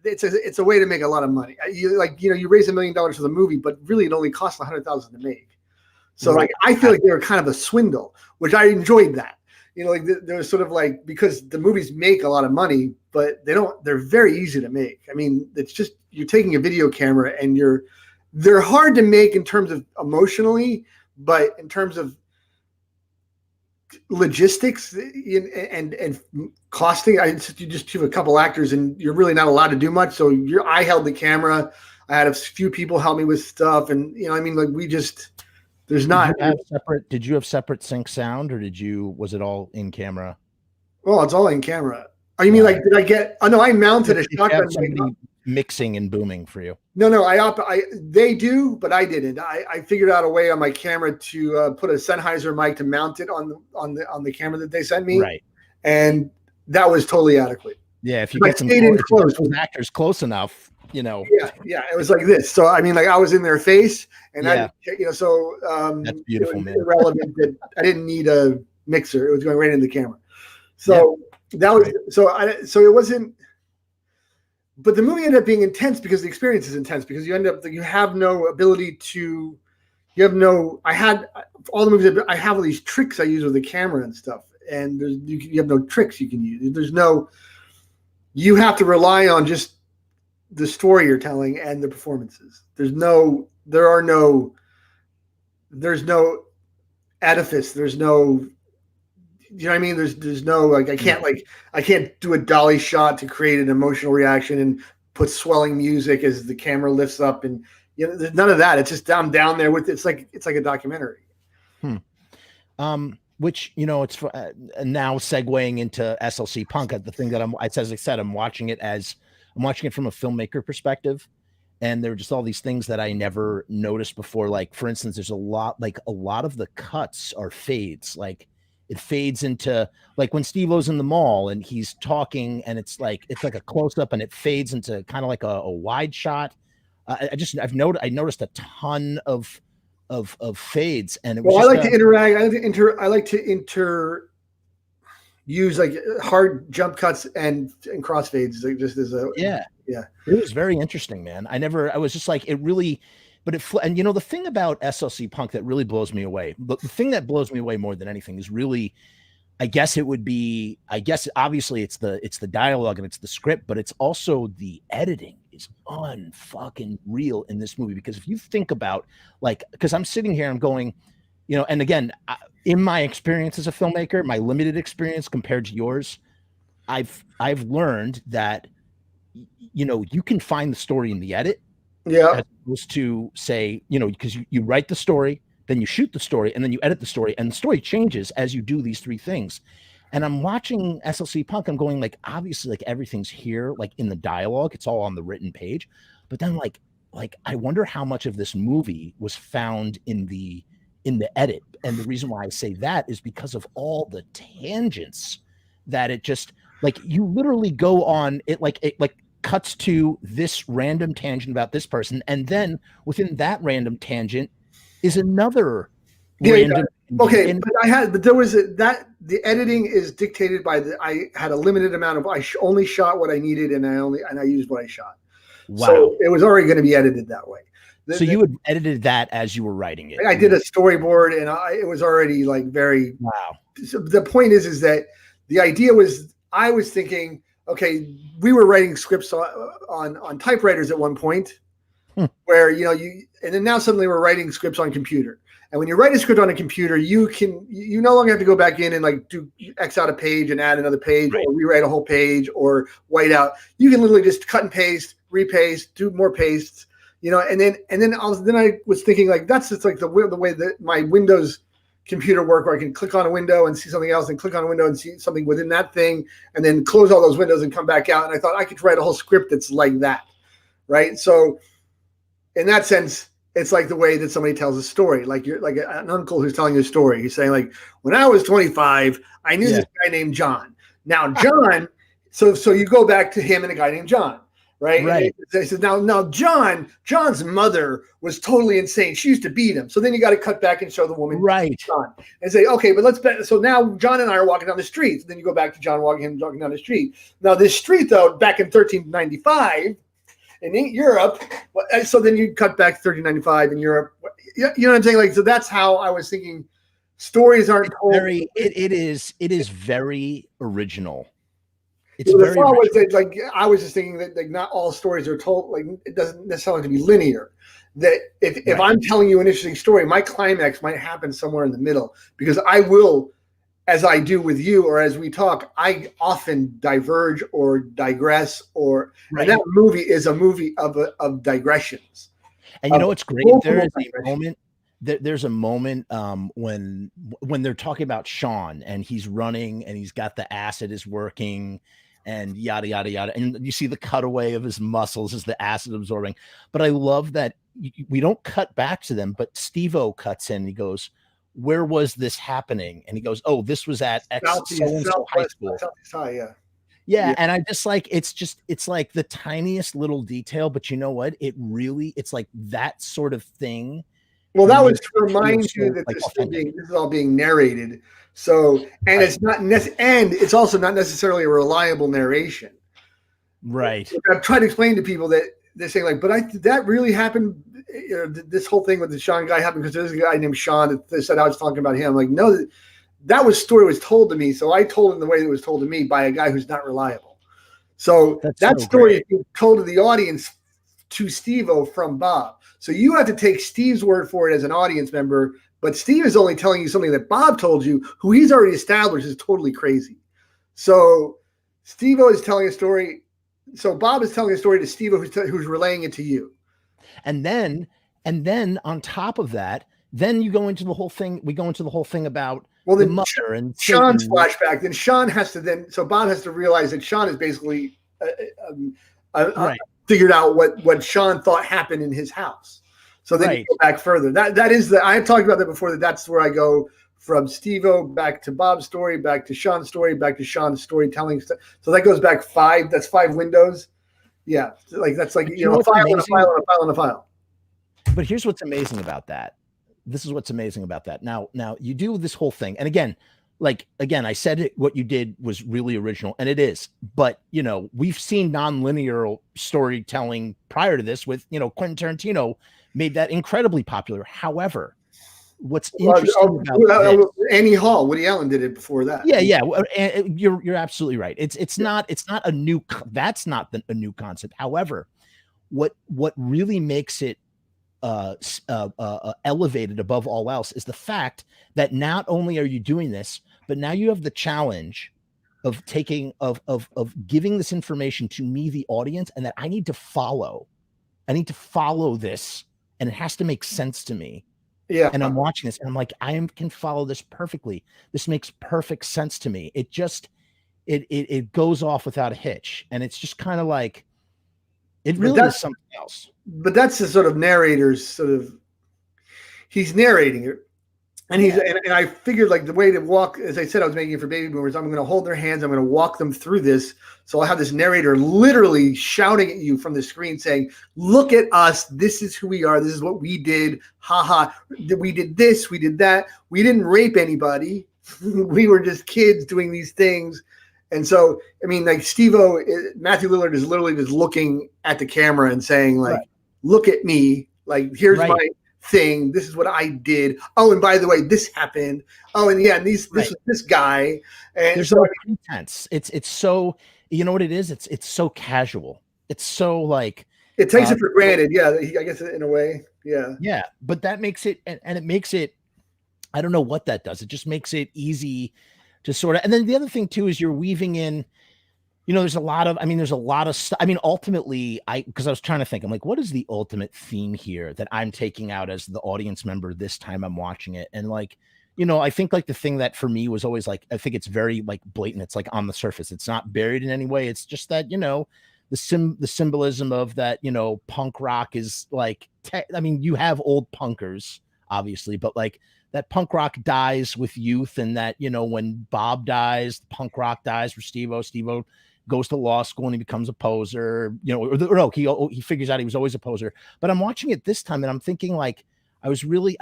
S2: It's a way to make a lot of money. You raise $1 million for the movie, but really it only costs $100,000 to make. So I feel like they were kind of a swindle, which I enjoyed that. There was sort of like, because the movies make a lot of money, but they're very easy to make. I mean, it's just, you're taking a video camera and they're hard to make in terms of emotionally, but in terms of logistics and costing, you just have a couple actors and you're really not allowed to do much. So I held the camera. I had a few people help me with stuff, and there's not.
S1: Did you have separate sync sound, or was it all in camera?
S2: Well, it's all in camera. Oh, you mean like, did I get? Oh no, I mounted a shotgun.
S1: Mixing and booming for you?
S2: No, they do, but I didn't. I figured out a way on my camera to put a Sennheiser mic to mount it on the camera that they sent me,
S1: right? And
S2: that was totally adequate.
S1: Yeah, if you get some actors close enough, Yeah,
S2: it was like this. So I mean, like, I was in their face, and that's beautiful, man. Irrelevant that I didn't need a mixer; it was going right into the camera. So that was so it wasn't. But the movie ended up being intense because the experience is intense, because you have no ability to, I had all the movies, I have all these tricks I use with the camera and stuff, and you have no tricks you can use. You have to rely on just the story you're telling and the performances. There's no edifice. There's no, you know what I mean? There's no, like, I can't do a dolly shot to create an emotional reaction and put swelling music as the camera lifts up, and there's none of that. It's just down there with, it's like a documentary.
S1: Which, it's now segueing into SLC Punk. The thing that as I said, I'm watching it from a filmmaker perspective, and there are just all these things that I never noticed before. Like, for instance, there's a lot of the cuts are fades. Like, it fades into, like, when Steve-O's in the mall and he's talking, and it's like a close up, and it fades into kind of like a wide shot. I noticed a ton of fades, and it was.
S2: Well, I like to interact. I like to use like hard jump cuts and crossfades, like, just as a
S1: yeah. It was very interesting, man. I was just like, it really. But the thing about SLC Punk that really blows me away, the thing that blows me away more than anything is really, obviously it's the dialogue and it's the script, but it's also the editing is unfucking real in this movie. Because if you think about, like, because I'm sitting here, I'm going, and again, in my experience as a filmmaker, my limited experience compared to yours, I've learned that, you can find the story in the edit.
S2: Yeah.
S1: As opposed to say, because you write the story, then you shoot the story, and then you edit the story, and the story changes as you do these three things. And I'm watching SLC Punk, I'm going, like, obviously, like, everything's here, like, in the dialogue, it's all on the written page. But then like I wonder how much of this movie was found in the edit. And the reason why I say that is because of all the tangents that it just, like, you literally go on it, like cuts to this random tangent about this person, and then within that random tangent is another random.
S2: Okay, but there was the editing is dictated by I had a limited amount of, I only shot what I needed, and I used what I shot.
S1: Wow.
S2: So it was already going to be edited that way.
S1: So you had edited that as you were writing it.
S2: I did a storyboard, and it was already like very.
S1: Wow.
S2: So the point is that the idea was, I was thinking, okay, we were writing scripts on typewriters at one point, where and then now suddenly we're writing scripts on computer. And when you write a script on a computer, you no longer have to go back in and like do X out a page and add another page, right, or rewrite a whole page or white out. You can literally just cut and paste, repaste, do more pastes, and then I was thinking, like, that's just like the way that my Windows computer work, where I can click on a window and see something else, and click on a window and see something within that thing, and then close all those windows and come back out. And I thought I could write a whole script that's like that, right? So in that sense, it's like the way that somebody tells a story. Like you're like an uncle who's telling a story. He's saying, like, when I was 25, I knew this guy named John. Now John, so you go back to him and a guy named John, right?
S1: Right.
S2: They said, now John's mother was totally insane. She used to beat him. So then you got to cut back and show the woman,
S1: right,
S2: John, and say, okay, but let's bet. So now John and I are walking down the street. So then you go back to John walking down the street. Now this street, though, back in 1395. In Europe, so then you cut back 1395 in Europe. You know what I'm saying? Like, so that's how I was thinking. Stories aren't told.
S1: It is very original.
S2: It's very original. Was that, like, I was just thinking that, like, not all stories are told. Like, it doesn't necessarily have to be linear. That if I'm telling you an interesting story, my climax might happen somewhere in the middle, because I will, as I do with you, or as we talk, I often diverge or digress, and that movie is a movie of digressions.
S1: And you know what's great? There's a moment when they're talking about Sean, and he's running and he's got the acid is working and yada, yada, yada. And you see the cutaway of his muscles as the acid absorbing. But I love that we don't cut back to them, but Steve-O cuts in and he goes, where was this happening? And he goes, oh, this was at so-and-so high school. Yeah. And I just like, it's like the tiniest little detail, but you know what? It's like that sort of thing.
S2: Well, that was to remind you that this is all being narrated. So, and it's not, and it's also not necessarily a reliable narration.
S1: Right.
S2: I've tried to explain to people that they're saying, like, but that really happened. This whole thing with the Sean guy happened because there's a guy named Sean that said I was talking about him. Like, no, that story was told to me. So I told him the way it was told to me by a guy who's not reliable. So that story is told to the audience, to Steve-O from Bob. So you have to take Steve's word for it as an audience member, but Steve is only telling you something that Bob told you, who he's already established is totally crazy. So Steve-O is telling a story. So Bob is telling a story to Steve-O who's relaying it to you.
S1: And then on top of that, then you go into the whole thing. We go into the whole thing about the mother and
S2: Sean's flashback. Then Sean has to so Bob has to realize that Sean is basically figured out what Sean thought happened in his house. So then you go back further. That is I've talked about that before. That's where I go from Steve-O back to Bob's story, back to Sean's story, back to Sean's storytelling. So that goes back 5. That's 5 windows. Yeah, like that's like, a file and a file and a file and a file.
S1: But here's what's amazing about that. This is what's amazing about that. Now you do this whole thing, and again, I said what you did was really original, and it is. But we've seen nonlinear storytelling prior to this with Quentin Tarantino made that incredibly popular. However, what's interesting about
S2: Annie Hall, Woody Allen did it before that.
S1: Yeah. You're absolutely right. It's not a new. That's not a new concept. However, what really makes it elevated above all else is the fact that not only are you doing this, but now you have the challenge of giving this information to me, the audience, and that I need to follow this, and it has to make sense to me.
S2: Yeah.
S1: And I'm watching this and I'm like, I can follow this perfectly. This makes perfect sense to me. It just, it goes off without a hitch. And it's just kind of like, it really is something else.
S2: But that's the sort of narrator's he's narrating it. And and I figured, like, the way to walk, as I said, I was making it for baby boomers. I'm going to hold their hands. I'm going to walk them through this. So I'll have this narrator literally shouting at you from the screen saying, look at us. This is who we are. This is what we did. Ha ha. We did this. We did that. We didn't rape anybody. We were just kids doing these things. And so, I mean, like, Steve-O, Matthew Lillard is literally just looking at the camera and saying, like, look at me. Like, here's my thing. This is what I did. Oh, and by the way, this happened. Oh, and yeah, and this was this guy. And
S1: there's no pretense. It's so, you know what it is? It's so casual. It's so like
S2: it takes it for granted. Yeah, I guess in a way. Yeah.
S1: Yeah, but that makes it, and it makes it, I don't know what that does. It just makes it easy to sort of, and then the other thing too is you're weaving in, you know, there's a lot of stuff. I mean, ultimately, because I was trying to think, I'm like, what is the ultimate theme here that I'm taking out as the audience member this time I'm watching it? And like, you know, I think like the thing that for me was always like, I think it's very like blatant. It's like on the surface. It's not buried in any way. It's just that, you know, the symbolism of that, you know, punk rock is like, I mean, you have old punkers, obviously, but like that punk rock dies with youth, and that, you know, when Bob dies, the punk rock dies for Steve-O goes to law school and he becomes a poser, you know, or no, he figures out he was always a poser. But I'm watching it this time and I'm thinking like, I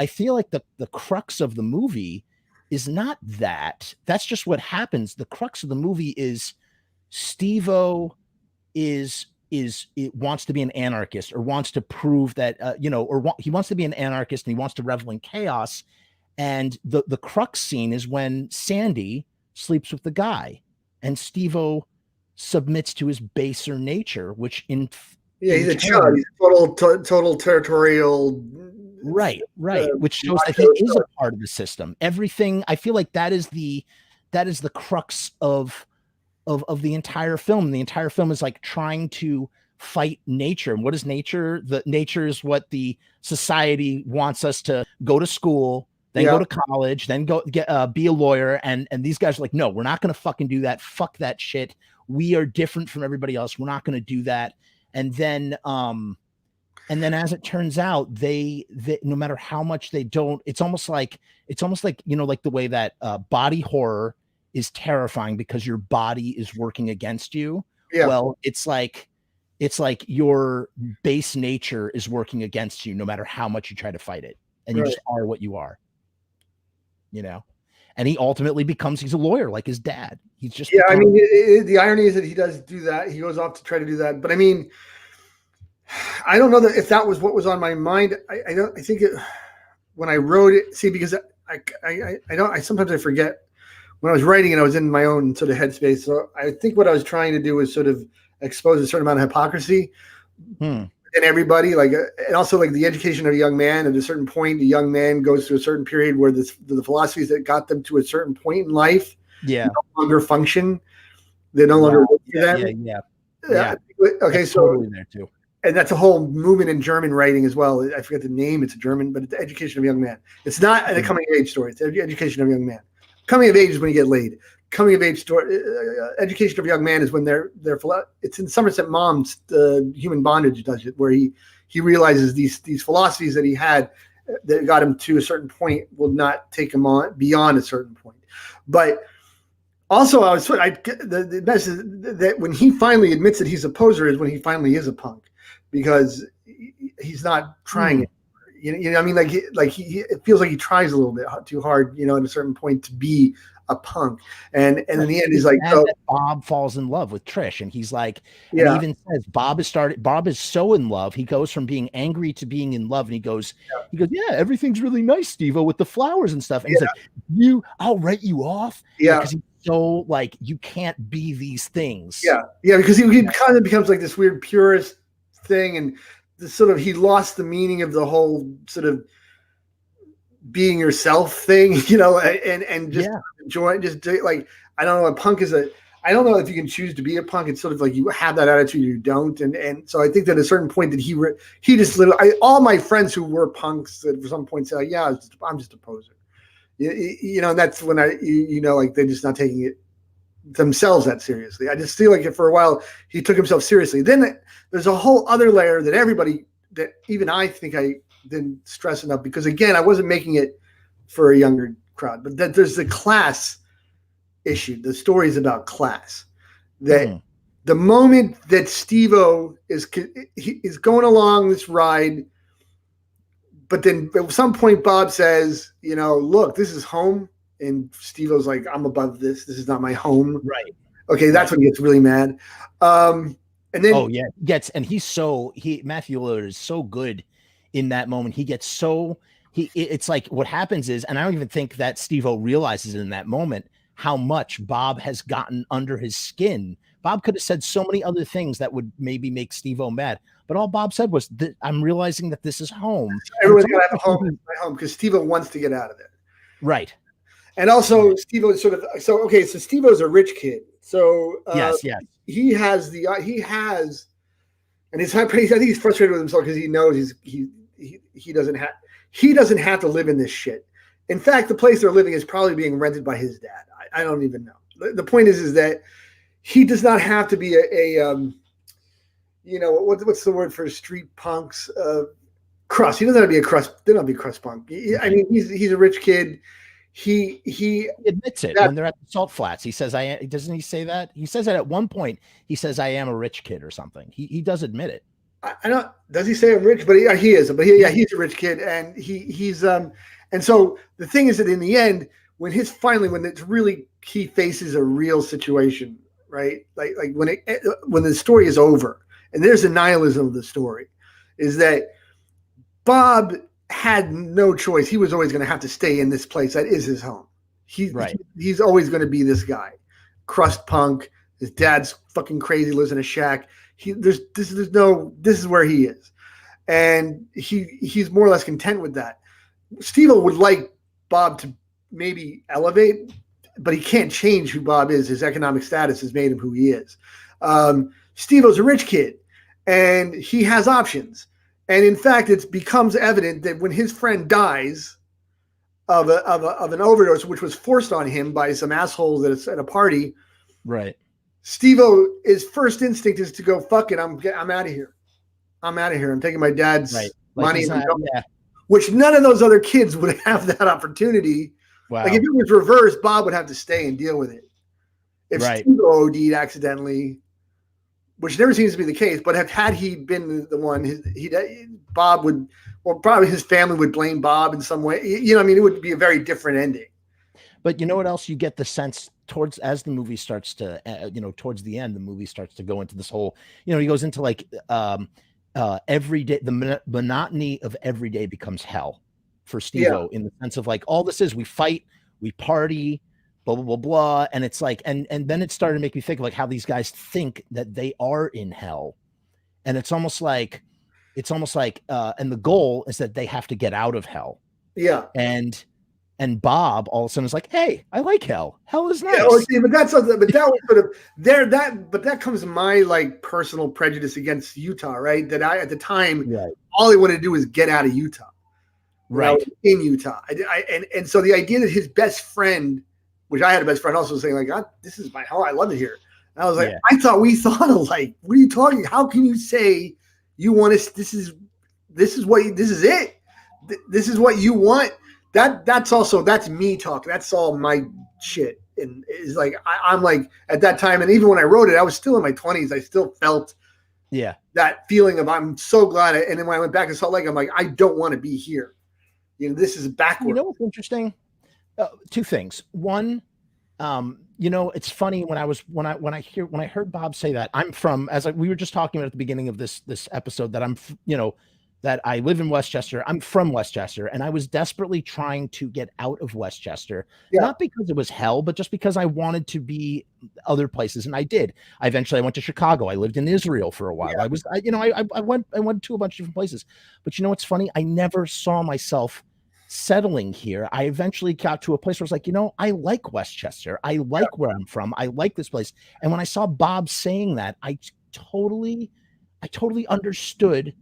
S1: feel like the crux of the movie is not that. That's just what happens. The crux of the movie is Steve-O it wants to be an anarchist, or wants to prove that, you know, he wants to be an anarchist and he wants to revel in chaos. And the crux scene is when Sandy sleeps with the guy and Steve-O submits to his baser nature, which
S2: he's a chud. He's total territorial.
S1: Right. Which shows that he is a part of the system. Everything, I feel like that is the crux of the entire film. The entire film is like trying to fight nature. And what is nature? The nature is what the society wants us to go to school, then go to college, then go be a lawyer. And these guys are like, no, we're not going to fucking do that. Fuck that shit. We are different from everybody else. We're not going to do that. And then as it turns out, they no matter how much they don't, it's almost like, you know, like the way that body horror is terrifying because your body is working against you. Yeah. Well, it's like your base nature is working against you no matter how much you try to fight it. And you just are what you are, you know? And he ultimately he's a lawyer like his dad. He's just,
S2: I mean, the irony is that he does do that. He goes off to try to do that. But I mean, I don't know if that was what was on my mind. I think when I wrote it, because I sometimes I forget. When I was writing it, I was in my own sort of headspace. So I think what I was trying to do was sort of expose a certain amount of hypocrisy in everybody, like, and also like the education of a young man. At a certain point, the young man goes through a certain period where the philosophies that got them to a certain point in life no longer function. They no longer work for them. Yeah. Okay, that's so totally there too. And that's a whole movement in German writing as well. I forget the name. It's a German, but it's the education of a young man. It's not a coming of age story. It's the education of a young man. Coming of age is when you get laid. Coming of age story, education of a young man is when they're. It's in Somerset Maugham's Human Bondage does it, where he realizes these philosophies that he had that got him to a certain point will not take him on beyond a certain point. But also, the message that when he finally admits that he's a poser is when he finally is a punk, because he's not trying it. You know, I mean, it feels like he tries a little bit too hard, you know, at a certain point to be a punk. And in the end, he's like,
S1: Bob falls in love with Trish, and he's like, and he even says Bob is so in love. He goes from being angry to being in love. And he goes, yeah, everything's really nice, Steve-O, with the flowers and stuff. And he's like, I'll write you off. Yeah. Because he's so like, you can't be these things.
S2: Yeah. Yeah. Because he kind of becomes like this weird purist thing. And he lost the meaning of the whole sort of being yourself thing, you know, and just enjoy, like, I don't know, a punk is I don't know if you can choose to be a punk. It's sort of like you have that attitude, you don't. And so I think that at a certain point that he just literally, all my friends who were punks at some point say, like, I'm just a poser. You know, and that's when you know, like they're just not taking it themselves that seriously. I just feel like for a while he took himself seriously. Then there's a whole other layer that even I think I didn't stress enough, because again, I wasn't making it for a younger crowd, but that there's the class issue. The story is about class. That the moment that Steve-O is going along this ride, but then at some point Bob says, you know, look, this is home. And Steve-O's like, I'm above this. This is not my home.
S1: Right.
S2: Okay. That's when he gets really mad. And then,
S1: and Matthew Lillard is so good in that moment. He gets so it's like what happens is, and I don't even think that Steve-O realizes in that moment how much Bob has gotten under his skin. Bob could have said so many other things that would maybe make Steve-O mad, but all Bob said was that I'm realizing that this is home.
S2: Everyone's gonna have a home, because Steve-O wants to get out of there.
S1: Right.
S2: And also Steve-O is sort of, so Steve-O's a rich kid. So
S1: yes.
S2: He has, and I think he's frustrated with himself because he knows he doesn't have to live in this shit. In fact, the place they're living is probably being rented by his dad. I don't even know. The point is that he does not have to be what's the word for street punks? Crust. He doesn't have to be a crust. They don't be crust punk. I mean, he's a rich kid. He
S1: admits it when they're at the salt flats. He says, doesn't he say that? He says that at one point. He says, I am a rich kid or something. He does admit it.
S2: I don't, does he say I'm rich? But he is. But he's a rich kid, and he's and so the thing is that in the end, when it's really, he faces a real situation, right? Like when the story is over, and there's the nihilism of the story, is that Bob had no choice. He was always going to have to stay in this place. That is his home. He's always going to be this guy, crust punk. His dad's fucking crazy, lives in a shack. This is where he is, and he's more or less content with that. Steve-O would like Bob to maybe elevate, but he can't change who Bob is. His economic status has made him who he is. Steve-O's a rich kid, and he has options. And in fact, it becomes evident that when his friend dies of an overdose, which was forced on him by some assholes at a party,
S1: right?
S2: Steve-O, his first instinct is to go, fuck it, I'm out of here. I'm out of here. I'm taking my dad's money, which none of those other kids would have that opportunity.
S1: Wow.
S2: Like if it was reversed, Bob would have to stay and deal with it. If Steve-O OD'd accidentally, which never seems to be the case, but had he been the one, Bob would, or probably his family would blame Bob in some way. You know, I mean, it would be a very different ending.
S1: But you know what else you get the sense as the movie starts to, towards the end, the movie starts to go into this whole, he goes into like every day, the monotony of every day becomes hell for Steve-O in the sense of like, all this is, we fight, we party, blah, blah, blah, blah. And it's like, and then it started to make me think of like how these guys think that they are in hell. And it's almost like, and the goal is that they have to get out of hell.
S2: Yeah.
S1: And Bob all of a sudden is like, hey, I like hell. Hell is nice.
S2: Yeah, but that was sort of there. But that comes to my like personal prejudice against Utah, right? That I at the time, all I wanted to do was get out of Utah,
S1: right?
S2: In Utah, and so the idea that his best friend, which I had a best friend, also saying like, God, this is my home. I love it here. And I was like, I thought we thought alike. What are you talking? How can you say you want to? This is it. This is what you want. That's me talking. That's all my shit. And it's like, I'm like at that time. And even when I wrote it, I was still in my 20s. I still felt that feeling of, I'm so glad. And then when I went back to Salt Lake, I'm like, I don't want to be here. This is backward.
S1: You know what's interesting? Two things. One, it's funny when I heard Bob say that, I'm from, we were just talking about at the beginning of this episode, that I'm, that I live in Westchester. I'm from Westchester, and I was desperately trying to get out of Westchester, not because it was hell, but just because I wanted to be other places. And I did. I went to Chicago. I lived in Israel for a while. I went to a bunch of different places, but what's funny? I never saw myself settling here. I eventually got to a place where I was like, I like Westchester. I like where I'm from. I like this place. And when I saw Bob saying that, I totally understood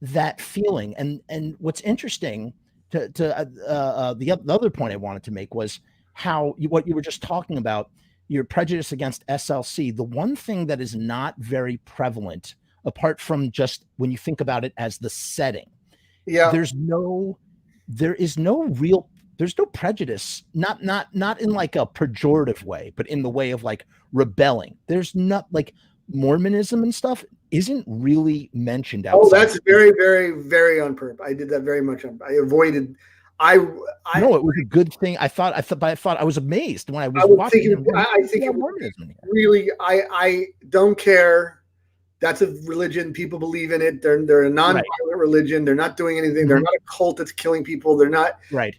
S1: that feeling. And what's interesting the other point I wanted to make was what you were just talking about, your prejudice against SLC. The one thing that is not very prevalent, apart from just when you think about it as the setting, there's no prejudice, not in like a pejorative way, but in the way of like rebelling. There's not like Mormonism and stuff isn't really mentioned outside.
S2: Oh, that's very, very, very on purpose. I did that very much. I avoided. I
S1: know it was a good thing. I thought I was amazed when I was watching.
S2: I think Mormonism. Really, I don't care That's a religion. People believe in it. They're a non-violent religion. They're not doing anything. They're not a cult that's killing people. They're not.
S1: Right.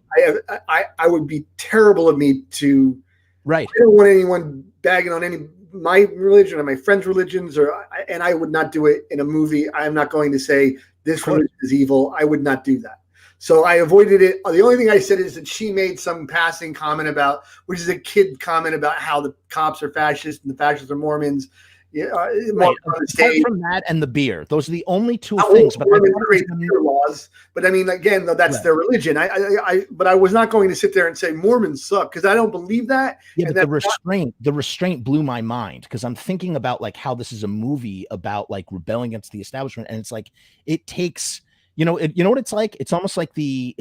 S2: I would be terrible of me to.
S1: Right.
S2: I don't want anyone bagging on my religion or my friends' religions, and I would not do it in a movie. I am not going to say this religion is evil. I would not do that. So I avoided it. The only thing I said is that she made some passing comment about, which is a kid comment about how the cops are fascist and the fascists are Mormons. Yeah,
S1: right. Apart from that and the beer, those are the only two things. But
S2: laws. But I mean, again, that's their religion. But I was not going to sit there and say Mormons suck because I don't believe that.
S1: Yeah, but the restraint blew my mind because I'm thinking about like how this is a movie about like rebelling against the establishment, and it's like it takes, you know what it's like. It's almost like the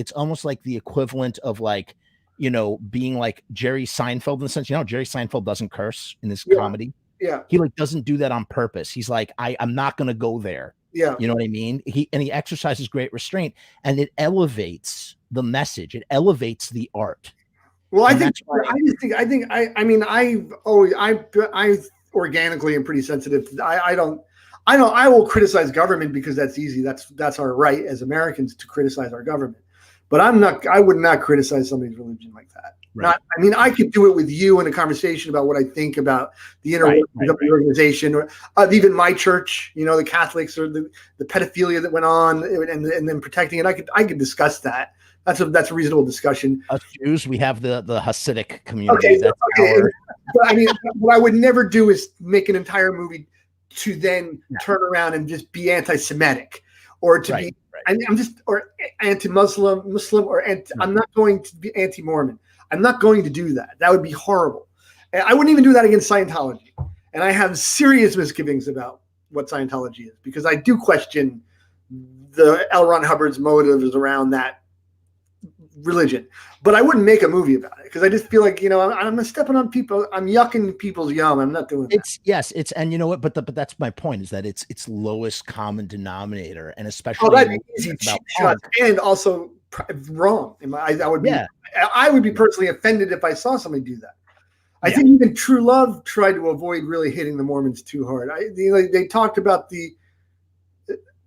S1: equivalent of like, being like Jerry Seinfeld in the sense, Jerry Seinfeld doesn't curse in his comedy.
S2: Yeah.
S1: He like doesn't do that on purpose. He's like, I'm not going to go there.
S2: Yeah.
S1: You know what I mean? He exercises great restraint, and it elevates the message. It elevates the art.
S2: Well, I organically am pretty sensitive. I will criticize government because that's easy. That's our right as Americans to criticize our government. But I would not criticize somebody's religion like that. Right. I could do it with you in a conversation about what I think about the inner workings of the organization, or even my church, the Catholics, or the pedophilia that went on, and then protecting it. I could discuss that. That's a reasonable discussion.
S1: Us Jews, we have the Hasidic community.
S2: Okay. But what I would never do is make an entire movie to then turn around and just be anti-Semitic or to be. I'm just or anti-Muslim, or I'm not going to be anti-Mormon. I'm not going to do that. That would be horrible. And I wouldn't even do that against Scientology. And I have serious misgivings about what Scientology is because I do question the L. Ron Hubbard's motives around that religion. But I wouldn't make a movie about it because I just feel like, I'm stepping on people. I'm yucking people's yum. I'm not doing that.
S1: And you know what? But that's my point is that it's lowest common denominator, and especially
S2: and also wrong. I would be personally offended if I saw somebody do that. I think even True Love tried to avoid really hitting the Mormons too hard. They talked about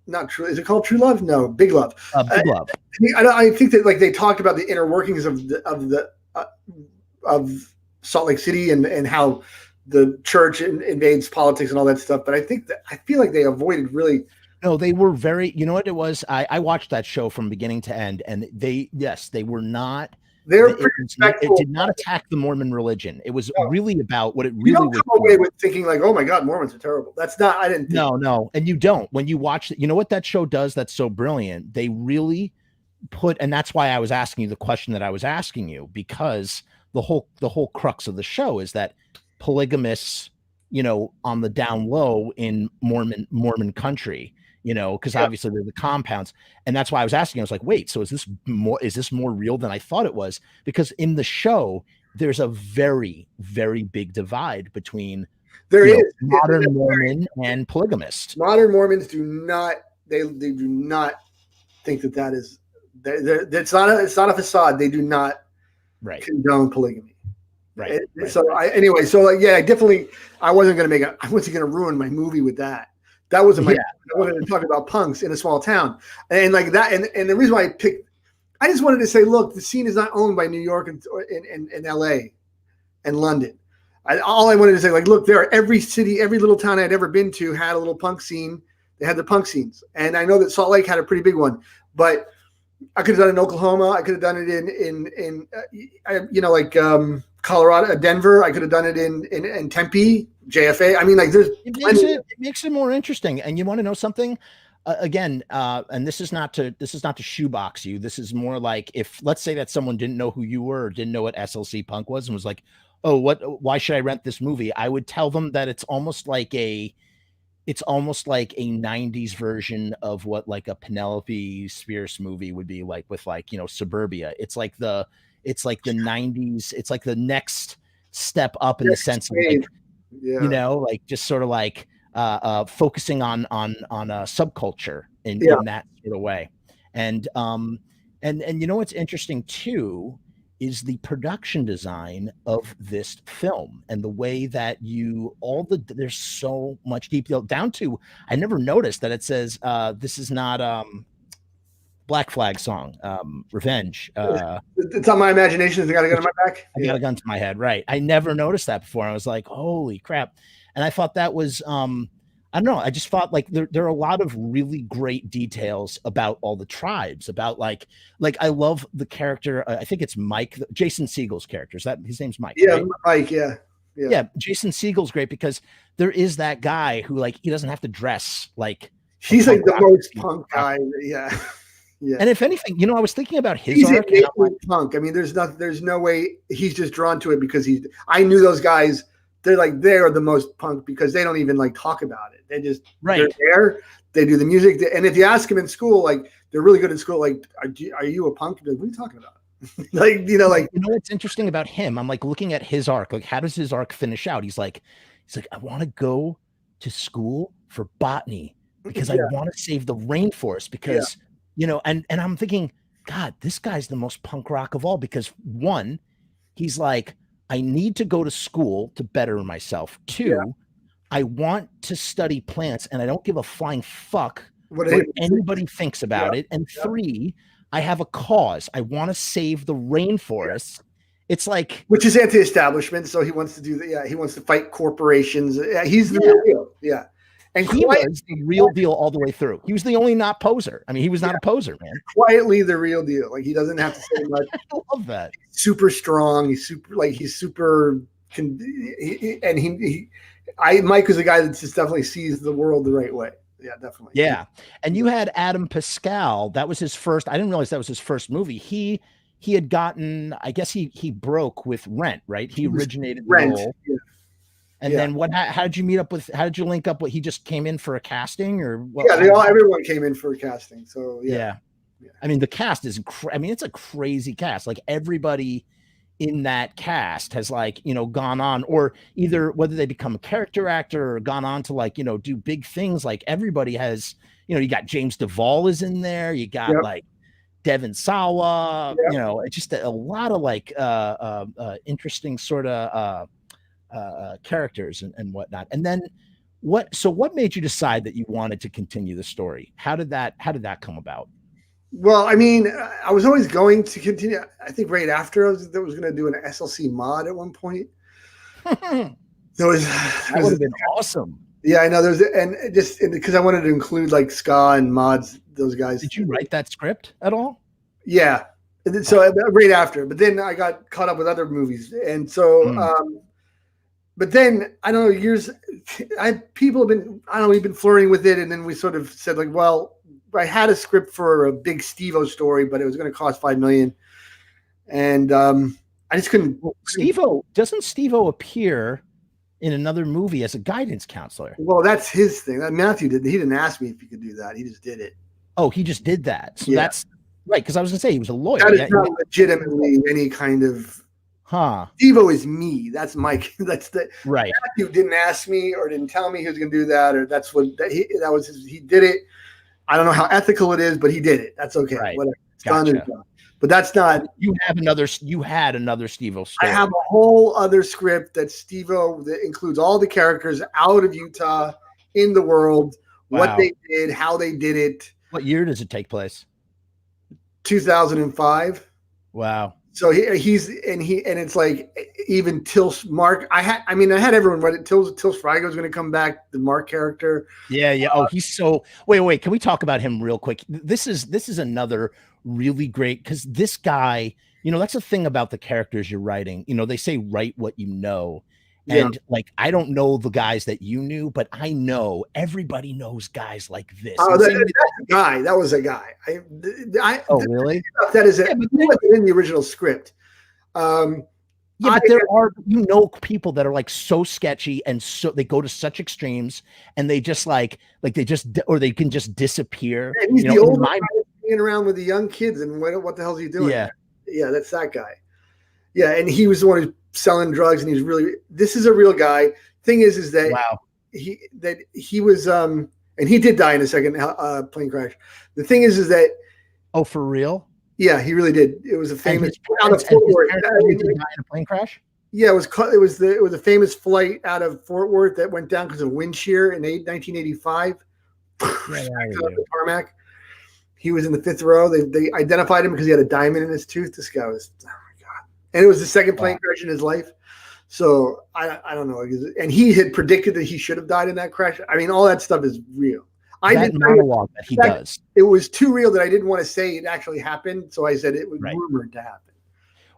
S2: not True. Is it called True Love? No, Big Love.
S1: Big Love.
S2: I think that they talked about the inner workings of Salt Lake City and how the church invades politics and all that stuff. But I feel like they avoided really.
S1: No, they were very. You know what it was? I watched that show from beginning to end, and they were not. It did not attack the Mormon religion. It was really about what it really was.
S2: You don't come away with thinking like, oh my God, Mormons are terrible. That's not, I didn't think.
S1: No. And you don't. When you watch it, you know what that show does that's so brilliant? They really and that's why I was asking you the question that I was asking you, because the whole crux of the show is that polygamists, on the down low in Mormon country, because obviously they're the compounds. And that's why I was asking, I was like, wait, so is this more real than I thought it was? Because in the show, there's a very, very big divide between modern Mormon and polygamist.
S2: Modern Mormons do not, they do not think that is, it's not a facade. They do not condone polygamy.
S1: Right.
S2: I wasn't going to ruin my movie with that. That wasn't I wanted to talk about punks in a small town, and like that. And the reason why I just wanted to say, look, the scene is not owned by New York and LA and London. All I wanted to say, like, look, every city, every little town I'd ever been to had a little punk scene. They had the punk scenes, and I know that Salt Lake had a pretty big one, but I could have done it in Oklahoma. I could have done it in Colorado, Denver. I could have done it in Tempe, JFA. I mean, like,
S1: it makes it more interesting. And you want to know something? Again, and this is not to shoebox you. This is more like if, let's say that someone didn't know who you were or didn't know what SLC Punk was and was like, oh, why should I rent this movie? I would tell them that it's almost like a 90s version of what like a Penelope Spears movie would be like with like, Suburbia. It's like the 90s. It's like the next step up in the sense of like, like just sort of like focusing on a subculture in that sort of way. And what's interesting too is the production design of this film and the way that there's so much detail down to, I never noticed that it says this is not Black Flag song, Revenge.
S2: It's on my imagination. I got a gun in my back.
S1: I got a gun to my head, right? I never noticed that before. I was like, holy crap. And I thought that was I don't know. I just thought like there are a lot of really great details about all the tribes, about like I love the character. I think it's Mike, Jason Segel's character. Is that his name's Mike?
S2: Yeah,
S1: right?
S2: Mike. Yeah.
S1: Jason Segel's great because there is that guy who like he doesn't have to dress like
S2: he's like the most punk guy. Yeah. Yeah.
S1: And if anything, I was thinking about his arc.
S2: Punk. I mean, there's no way he's just drawn to it because I knew those guys. They're the most punk because they don't even like talk about it. They just they're there. They do the music, and if you ask them in school, like they're really good at school. Like, are you a punk? Like, what are you talking about? What's
S1: interesting about him? I'm like looking at his arc. Like, how does his arc finish out? He's like, I want to go to school for botany because I want to save the rainforest because. And I'm thinking, God, this guy's the most punk rock of all because one, he's like, I need to go to school to better myself. Two, I want to study plants and I don't give a flying fuck what anybody thinks about it. And three, I have a cause. I want to save the rainforest. It's like,
S2: which is anti-establishment. So he wants to do that. Yeah. He wants to fight corporations. Yeah, he's the real deal. Yeah. And
S1: he was the real deal all the way through. He was the only not poser. I mean, he was not a poser, man.
S2: Quietly the real deal. Like he doesn't have to say much.
S1: I love that.
S2: Super strong. Mike is a guy that just definitely sees the world the right way. Yeah, definitely.
S1: Yeah. And you had Adam Pascal. That was his first. I didn't realize that was his first movie. He had gotten, I guess he broke with Rent, right? He originated the role. Yeah. And then how did you meet up with, how did you link up with, he just came in for a casting or what?
S2: Yeah, everyone came in for a casting. So yeah.
S1: I mean, the cast is, it's a crazy cast. Like everybody in that cast has like, gone on or either whether they become a character actor or gone on to like, do big things. Like everybody has, you got James Duvall is in there. You got like Devin Sawa, it's just a lot of like interesting sort of, characters and whatnot. And then what made you decide that you wanted to continue the story? How did that come about?
S2: Well, I mean, I was always going to continue. I think right after I was going to do an SLC mod at one point. That would
S1: have been awesome.
S2: Yeah, I know. Because I wanted to include like ska and mods, those guys.
S1: Did you write that script at all?
S2: Yeah. So right after, but then I got caught up with other movies. And so, but then I don't know, we've been flirting with it. And then we sort of said like, well, I had a script for a big Steve-O story, but it was going to cost $5 million. And I just couldn't.
S1: Doesn't Steve-O appear in another movie as a guidance counselor?
S2: Well, that's his thing. Matthew did. He didn't ask me if he could do that. He just did it.
S1: Oh, he just did that. So that's right. Because I was going to say he was a lawyer.
S2: That is not legitimately any kind of. Steve-O is me. That's Mike. That's the
S1: right.
S2: Matthew didn't ask me or didn't tell me he was going to do that, or that's what that was. He did it. I don't know how ethical it is, but he did it. That's okay.
S1: Right.
S2: Whatever. It's done is done. But that's not.
S1: You had another Steve-O story.
S2: I have a whole other script that Steve-O that includes all the characters out of Utah in the world, what they did, how they did it.
S1: What year does it take place?
S2: 2005.
S1: Wow.
S2: So it's like even Tills Mark. I had everyone read it. Tills Frigo was going to come back, the Mark character.
S1: Yeah. Oh, he's so. Wait. Can we talk about him real quick? This is another really great because this guy. That's the thing about the characters you're writing. They say write what you know. And like, I don't know the guys that you knew, but I know everybody knows guys like this.
S2: Oh, that's a guy. That was a guy.
S1: Really?
S2: That is it. In the original script.
S1: But there are, people that are like so sketchy and so they go to such extremes and they just or they can just disappear.
S2: And he's the old guy hanging around with the young kids and what the hell is he doing? Yeah, that's that guy. Yeah, and he was the one who's selling drugs, and this is a real guy. Thing is that he was and he did die in a second plane crash. The thing is that
S1: for real?
S2: Yeah, he really did. It was a famous out of
S1: And
S2: Fort
S1: his
S2: Worth.
S1: parents told him to die in a plane crash.
S2: Yeah, it was a famous flight out of Fort Worth that went down because of wind shear in 1985. The tarmac. He was in the fifth row. They identified him because he had a diamond in his tooth. This guy was, oh my God. And it was the second plane crash in his life. So I don't know. And he had predicted that he should have died in that crash. I mean, all that stuff is real.
S1: That monologue that he does.
S2: It was too real that I didn't want to say it actually happened. So I said it was rumored to happen.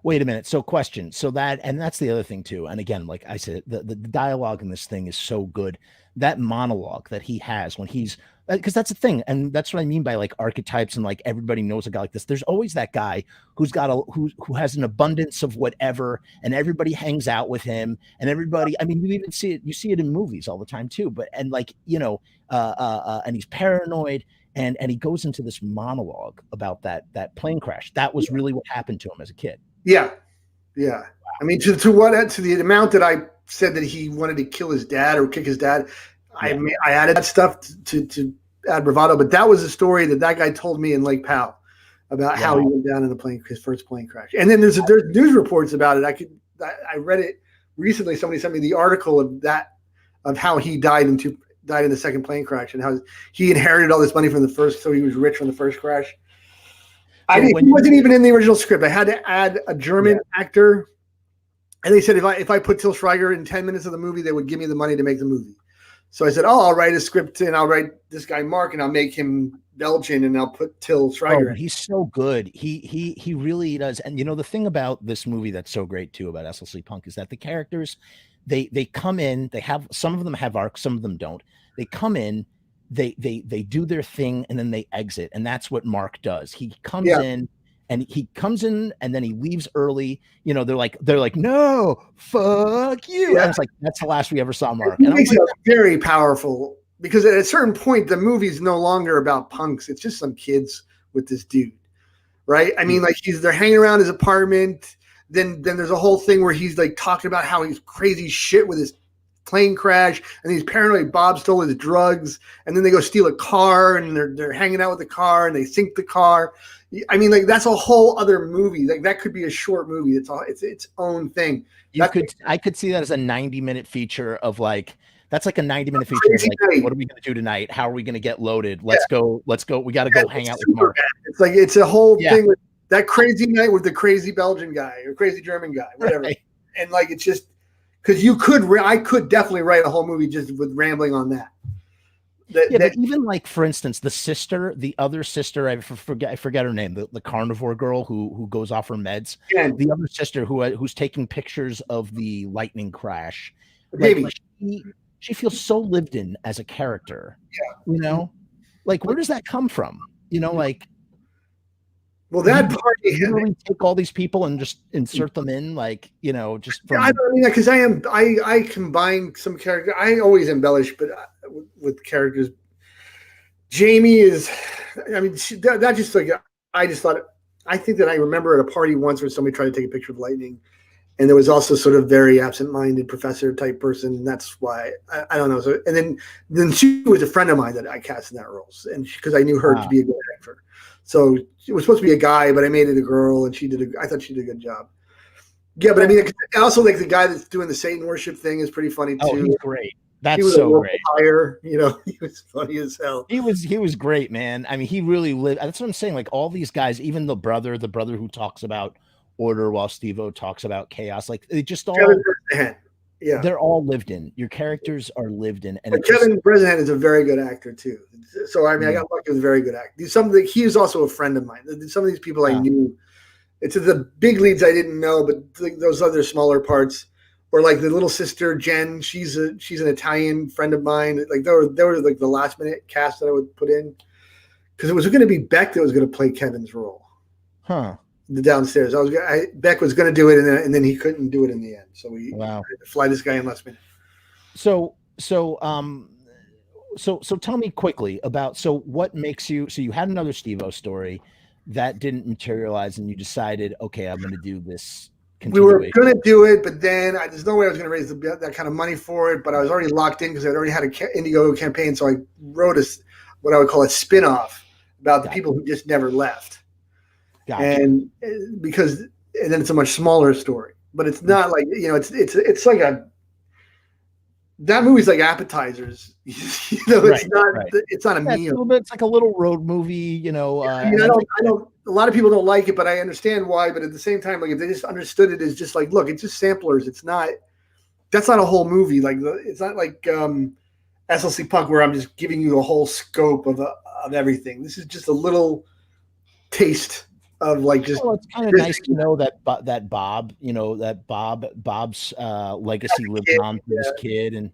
S1: Wait a minute. So question. So that's the other thing too. And again, like I said, the dialogue in this thing is so good. That monologue that he has when he's, because that's the thing. And that's what I mean by like archetypes and like everybody knows a guy like this. There's always that guy who's got who has an abundance of whatever, and everybody hangs out with him, and everybody, I mean, you see it in movies all the time too, and like, and he's paranoid. And he goes into this monologue about that plane crash. That was really what happened to him as a kid.
S2: Yeah. Wow. I mean, to the amount that I said that he wanted to kill his dad or kick his dad, I added that stuff to add bravado. But that was a story that guy told me in Lake Powell about how he went down in his first plane crash. And then there's news reports about it. I read it recently. Somebody sent me the article of how he died in the second plane crash and how he inherited all this money from the first, so he was rich from the first crash. He wasn't even in the original script. I had to add a German actor, and they said if I put Till Schweiger in 10 minutes of the movie, they would give me the money to make the movie. So I said, I'll write a script and I'll write this guy Mark and I'll make him Belgian and I'll put Till Schweiger in.
S1: He's so good. He really does. And the thing about this movie that's so great too about SLC Punk is that the characters, they come in, some of them have arcs, some of them don't. They come in, they do their thing, and then they exit. And that's what Mark does. He comes in and then he leaves early. They're like, no, fuck you. Yeah. I was like, that's the last we ever saw Mark.
S2: And it very powerful because at a certain point, the movie's no longer about punks. It's just some kids with this dude. Right. I mean, like they're hanging around his apartment. Then there's a whole thing where he's like talking about how he's crazy shit with his plane crash and he's paranoid Bob stole his drugs, and then they go steal a car and they're hanging out with the car and they sink the car. I mean, like that's a whole other movie. Like that could be a short movie. It's its own thing.
S1: I could see that as a 90-minute feature of like, that's like a 90-minute feature of like, what are we going to do tonight? How are we going to get loaded? Let's go. We got to go hang out with Mark.
S2: It's like, it's a whole thing with that crazy night with the crazy Belgian guy or crazy German guy, whatever. Right. And like, it's just, because I could definitely write a whole movie just with rambling on that.
S1: But even like, for instance, the other sister, I forget her name, the carnivore girl who goes off her meds. Yeah. The other sister who's taking pictures of the lightning crash. Like, she feels so lived in as a character. Yeah. Like where does that come from? Like.
S2: Well, that party
S1: really take all these people and just insert them in, like just. From...
S2: I mean, because I combine some characters. I always embellish, but with characters. Jamie is, I mean, that just like I just thought. I think that I remember at a party once where somebody tried to take a picture of lightning, and there was also sort of very absent-minded professor type person. And that's why I don't know. So and then she was a friend of mine that I cast in that role, and because I knew her to be a good actor. So it was supposed to be a guy, but I made it a girl, and I thought she did a good job. Yeah, but I mean, I also like the guy that's doing the Satan worship thing is pretty funny too.
S1: Oh, he's great. That's so great.
S2: He was funny as hell.
S1: He was great, man. I mean, he really lived. That's what I'm saying. Like all these guys, even the brother who talks about order while Steve-O talks about chaos. Like they just all. Yeah, they're all lived in. Your characters are lived in. And
S2: Kevin Bresnahan is a very good actor too. So I mean, I got lucky with a very good actor. He is also a friend of mine. Some of these people I knew. It's the big leads I didn't know, but those other smaller parts, or like the little sister Jen. She's an Italian friend of mine. Like they were like the last minute cast that I would put in because it was going to be Beck that was going to play Kevin's role.
S1: Huh.
S2: The downstairs. Beck was going to do it, and then he couldn't do it in the end. So we had to fly this guy in last minute.
S1: So tell me quickly about what makes you. So you had another Steve-O story that didn't materialize, and you decided, okay, I'm going to do this.
S2: We were going to do it, but then there's no way I was going to raise that kind of money for it. But I was already locked in because I'd already had an Indiegogo campaign, so I wrote what I would call a spin-off about the people who just never left.
S1: Gotcha.
S2: And because then it's a much smaller story, but it's not like, it's like that movie's like appetizers. It's not a meal.
S1: It's like a little road movie,
S2: I don't. A lot of people don't like it, but I understand why. But at the same time, like if they just understood it as just like, look, it's just samplers. It's not. That's not a whole movie. Like it's not like SLC Punk where I'm just giving you a whole scope of everything. This is just a little taste of like just.
S1: Well, it's kind of nice to know that Bob's legacy lives on through his kid, and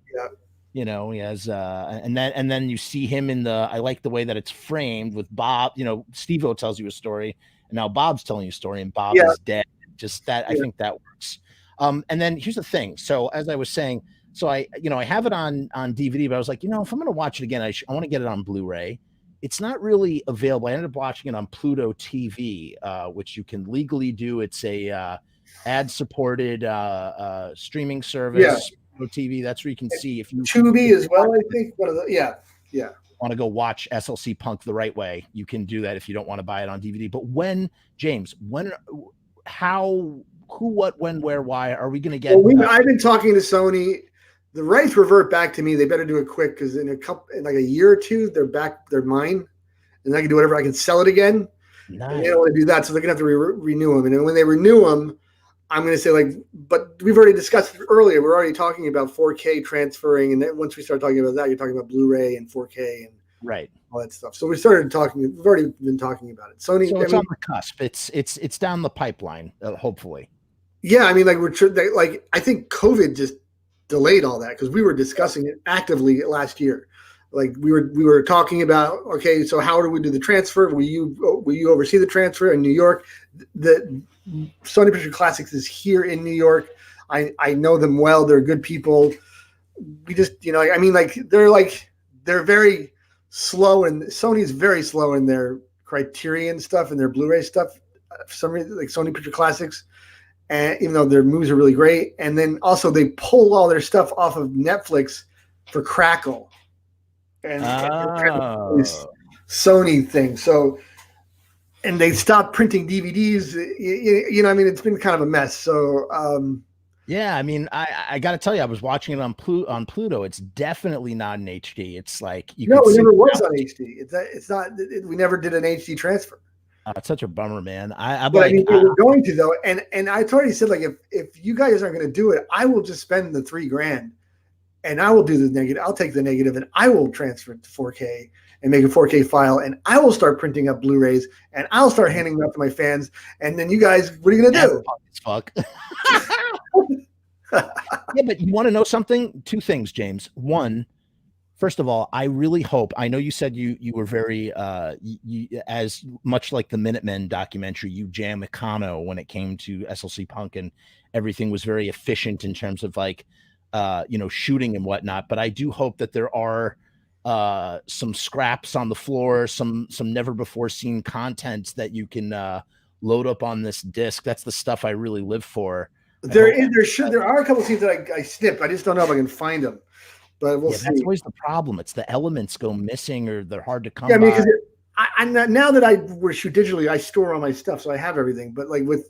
S1: he has and then you see him in the. I like the way that it's framed with Bob. Steve-O tells you a story, and now Bob's telling you a story, and Bob is dead. Just that, I think that works. And then here's the thing. So as I was saying, so I have it on DVD, but I was like, if I'm going to watch it again, I want to get it on Blu-ray. It's not really available. I ended up watching it on Pluto TV, which you can legally do. It's a ad-supported streaming service. Pluto TV. That's where you can see if you
S2: Tubi as well. I think one of the
S1: want to go watch SLC Punk the right way. You can do that if you don't want to buy it on DVD. But how, who, what, when, where, why are we going to get?
S2: I've been talking to Sony. The rights revert back to me. They better do it quick because in like a year or two, they're mine, and I can do whatever. I can sell it again. Nice. And they don't want to do that, so they're gonna have to renew them. And then when they renew them, I'm gonna say like, but we've already discussed it earlier. We're already talking about 4K transferring, and then once we start talking about that, you're talking about Blu-ray and 4K and all that stuff. So we started talking. We've already been talking about it. Sony.
S1: So it's on the cusp. It's down the pipeline. Hopefully.
S2: Yeah, I mean, like I think COVID just delayed all that because we were discussing it actively last year. Like we were talking about, okay, so how do we do the transfer? Will you oversee the transfer in New York? The Sony Picture Classics is here in New York. I know them well. They're good people. We just, they're very slow, and Sony's very slow in their Criterion stuff and their Blu-ray stuff. For some reason, like Sony Picture Classics. And even though their movies are really great, and then also they pull all their stuff off of Netflix for Crackle, and this Sony thing. So, and they stopped printing DVDs. It's been kind of a mess. So,
S1: I got to tell you, I was watching it on Pluto. It's definitely not in HD. It's like
S2: it never was on HD. It's not. We never did an HD transfer.
S1: It's such a bummer, man.
S2: We were going to though, and I already said like if you guys aren't going to do it, I will just spend the $3,000, and I will do the negative. I'll take the negative, and I will transfer it to 4K and make a 4K file, and I will start printing up Blu-rays, and I'll start handing them out to my fans, and then you guys, what are you going to do?
S1: Fuck. Yeah, but you want to know something? Two things, James. One. First of all, I really hope. I know you said you were very as much like the Minutemen documentary. You jam Amerikana when it came to SLC Punk, and everything was very efficient in terms of like shooting and whatnot. But I do hope that there are some scraps on the floor, some never before seen content that you can load up on this disc. That's the stuff I really live for.
S2: There are a couple of scenes that I snipped. I just don't know if I can find them. But we'll see.
S1: That's always the problem. It's the elements go missing or they're hard to come
S2: by.
S1: Because
S2: now that we shoot digitally, I store all my stuff, so I have everything. But like when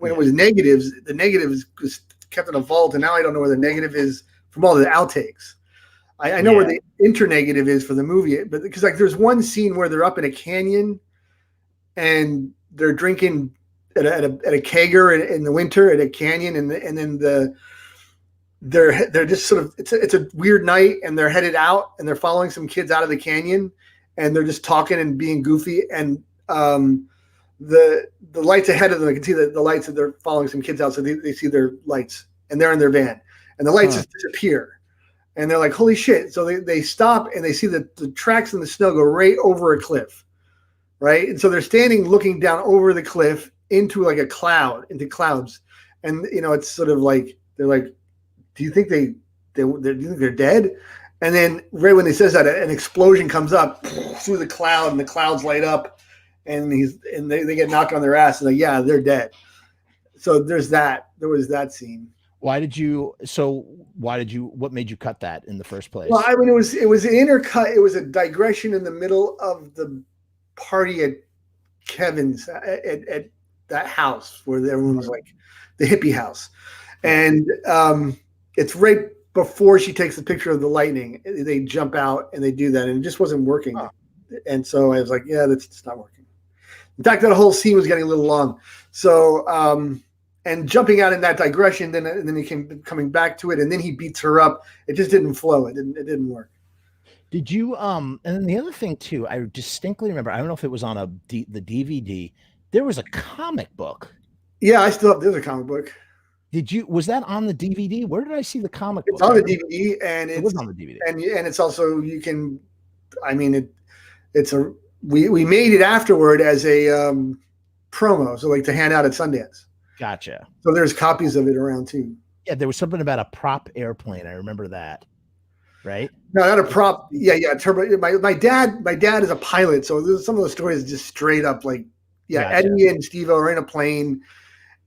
S2: it was negatives, the negatives was kept in a vault, and now I don't know where the negative is from all the outtakes. I know where the internegative is for the movie, but because like there's one scene where they're up in a canyon and they're drinking at a kegger in the winter at a canyon, and then they're just sort of it's a weird night, and they're headed out and they're following some kids out of the canyon, and they're just talking and being goofy, and the lights ahead of them, I can see the lights that they're following some kids out, so they see their lights, and they're in their van, and the lights just disappear, and they're like, holy shit. So they stop, and they see that the tracks in the snow go right over a cliff, right? And so they're standing looking down over the cliff into like into clouds, and it's sort of like they're like, do you think do you think they're dead? And then right when he says that, an explosion comes up through the cloud, and the clouds light up, and they get knocked on their ass, and like, yeah, they're dead. So there was that scene.
S1: What made you cut that in the first place?
S2: Well, I mean, it was an intercut. It was a digression in the middle of the party at Kevin's at that house where everyone was like the hippie house. And it's right before she takes the picture of the lightning. They jump out and they do that, and it just wasn't working. Huh. And so I was like, yeah, that's just not working. In fact, that whole scene was getting a little long. So, and jumping out in that digression, then he came coming back to it, and then he beats her up. It just didn't flow. It didn't work.
S1: Did you and then the other thing too, I distinctly remember, I don't know if it was on the DVD, there was a comic book.
S2: Yeah, there's a comic book.
S1: Was that on the DVD? Where did I see the comic book?
S2: It's on the DVD, and
S1: it was on the DVD.
S2: And it's also, you can, I mean, we made it afterward as a promo, so like to hand out at Sundance.
S1: Gotcha.
S2: So there's copies of it around too.
S1: Yeah, there was something about a prop airplane. I remember that. Right?
S2: No, not a prop. Yeah. Turbo. My dad is a pilot, so some of the stories are just straight up like, gotcha. Eddie and Steve-O are in a plane,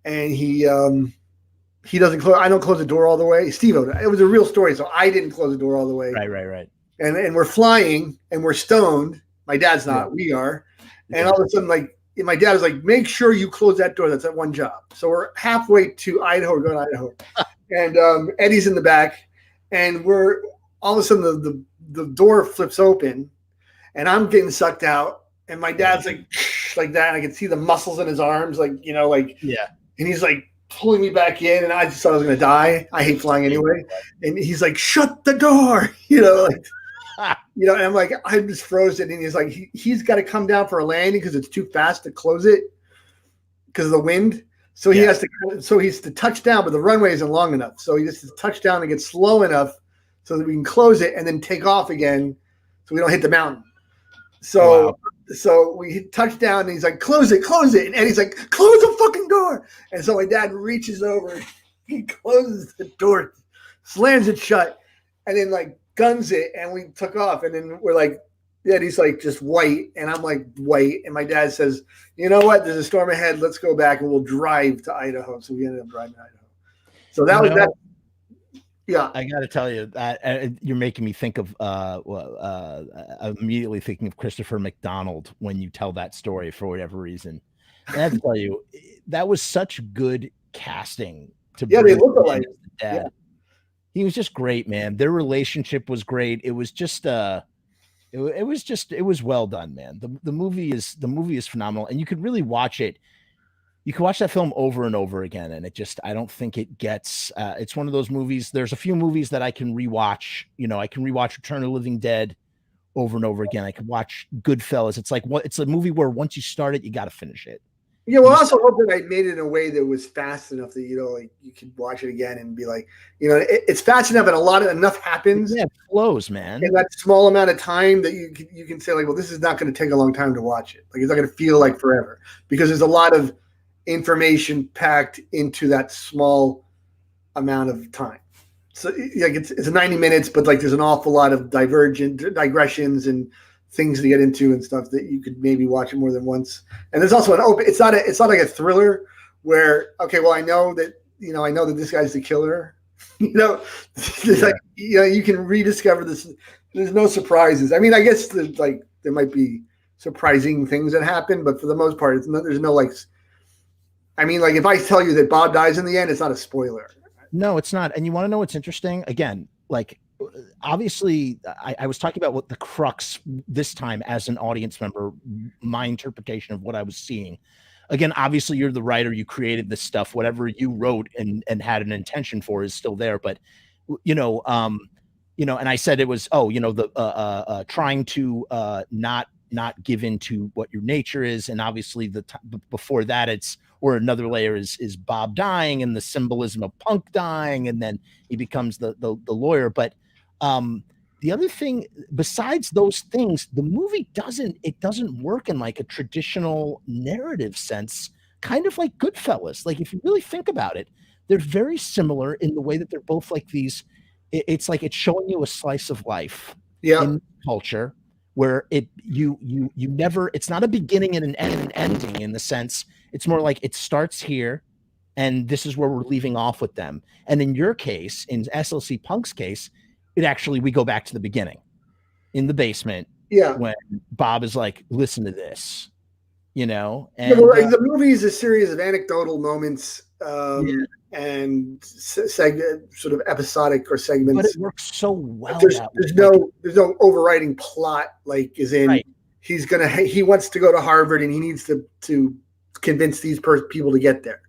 S2: and he doesn't close. I don't close the door all the way. Steve-O, it was a real story, so I didn't close the door all the way.
S1: Right.
S2: And we're flying, and we're stoned. My dad's not. Yeah. We are. And all of a sudden, like, my dad was like, make sure you close that door. That's that one job. So we're halfway to Idaho. We're going to Idaho. And Eddie's in the back. And we're all of a sudden the door flips open. And I'm getting sucked out. And my dad's like that. And I can see the muscles in his arms. Like, yeah. And he's like pulling me back in. And I just thought I was going to die. I hate flying anyway. And he's like, shut the door. And I'm like, I'm just frozen. And he's like, he's got to come down for a landing because it's too fast to close it because of the wind. So he has to touch down, but the runway isn't long enough. So he has to touch down and get slow enough so that we can close it and then take off again so we don't hit the mountain. So we touch down and he's like, close it. And Eddie's like, close the fucking door. And so my dad reaches over, he closes the door, slams it shut, and then like guns it, and we took off. And then we're like, Eddie's like just white, and I'm like white. And my dad says, you know what? There's a storm ahead. Let's go back and we'll drive to Idaho. So we ended up driving to Idaho. So that was that. Yeah,
S1: I got to tell you that you're making me think of. I'm immediately thinking of Christopher McDonald when you tell that story for whatever reason. And I have to tell you, that was such good casting.
S2: They look alike.
S1: Yeah. He was just great, man. Their relationship was great. It was just it was well done, man. The movie is phenomenal, and you could really watch it. You can watch that film over and over again, and I don't think it gets. It's one of those movies. There's a few movies that I can rewatch. I can rewatch Return of the Living Dead over and over again. I could watch Goodfellas. It's a movie where once you start it, you got to finish it.
S2: Yeah, well, I also hope that I made it in a way that was fast enough that like you could watch it again and be like, it's fast enough and enough happens.
S1: Yeah, it flows, man.
S2: In that small amount of time that you can say like, well, this is not going to take a long time to watch it. Like it's not going to feel like forever because there's a lot of information packed into that small amount of time. So like it's 90 minutes, but like there's an awful lot of digressions and things to get into and stuff that you could maybe watch it more than once. And there's also it's not like a thriller where, okay, well, I know that this guy's the killer, like, you can rediscover this. There's no surprises. I mean, I guess there might be surprising things that happen, but for the most part, there's no like, I mean, like if I tell you that Bob dies in the end, it's not a spoiler.
S1: No, it's not. And you want to know what's interesting? Again, like, obviously I was talking about what the crux this time as an audience member, my interpretation of what I was seeing. Again, obviously you're the writer, you created this stuff, whatever you wrote and had an intention for is still there. But, and I said it was, trying to not give into what your nature is. And obviously before that or another layer is Bob dying and the symbolism of Punk dying. And then he becomes the lawyer. But the other thing, besides those things, the movie doesn't work in like a traditional narrative sense, kind of like Goodfellas. Like if you really think about it, they're very similar in the way that they're both like these. It's like it's showing you a slice of life in culture where it's not a beginning and an ending in the sense. It's more like it starts here and this is where we're leaving off with them. And in your case, in SLC Punk's case, we go back to the beginning in the basement.
S2: Yeah.
S1: When Bob is like, listen to this, And
S2: the movie is a series of anecdotal moments and sort of episodic or segments.
S1: But it works so well.
S2: There's no overriding plot, like is in he wants to go to Harvard and he needs to convince these people to get there.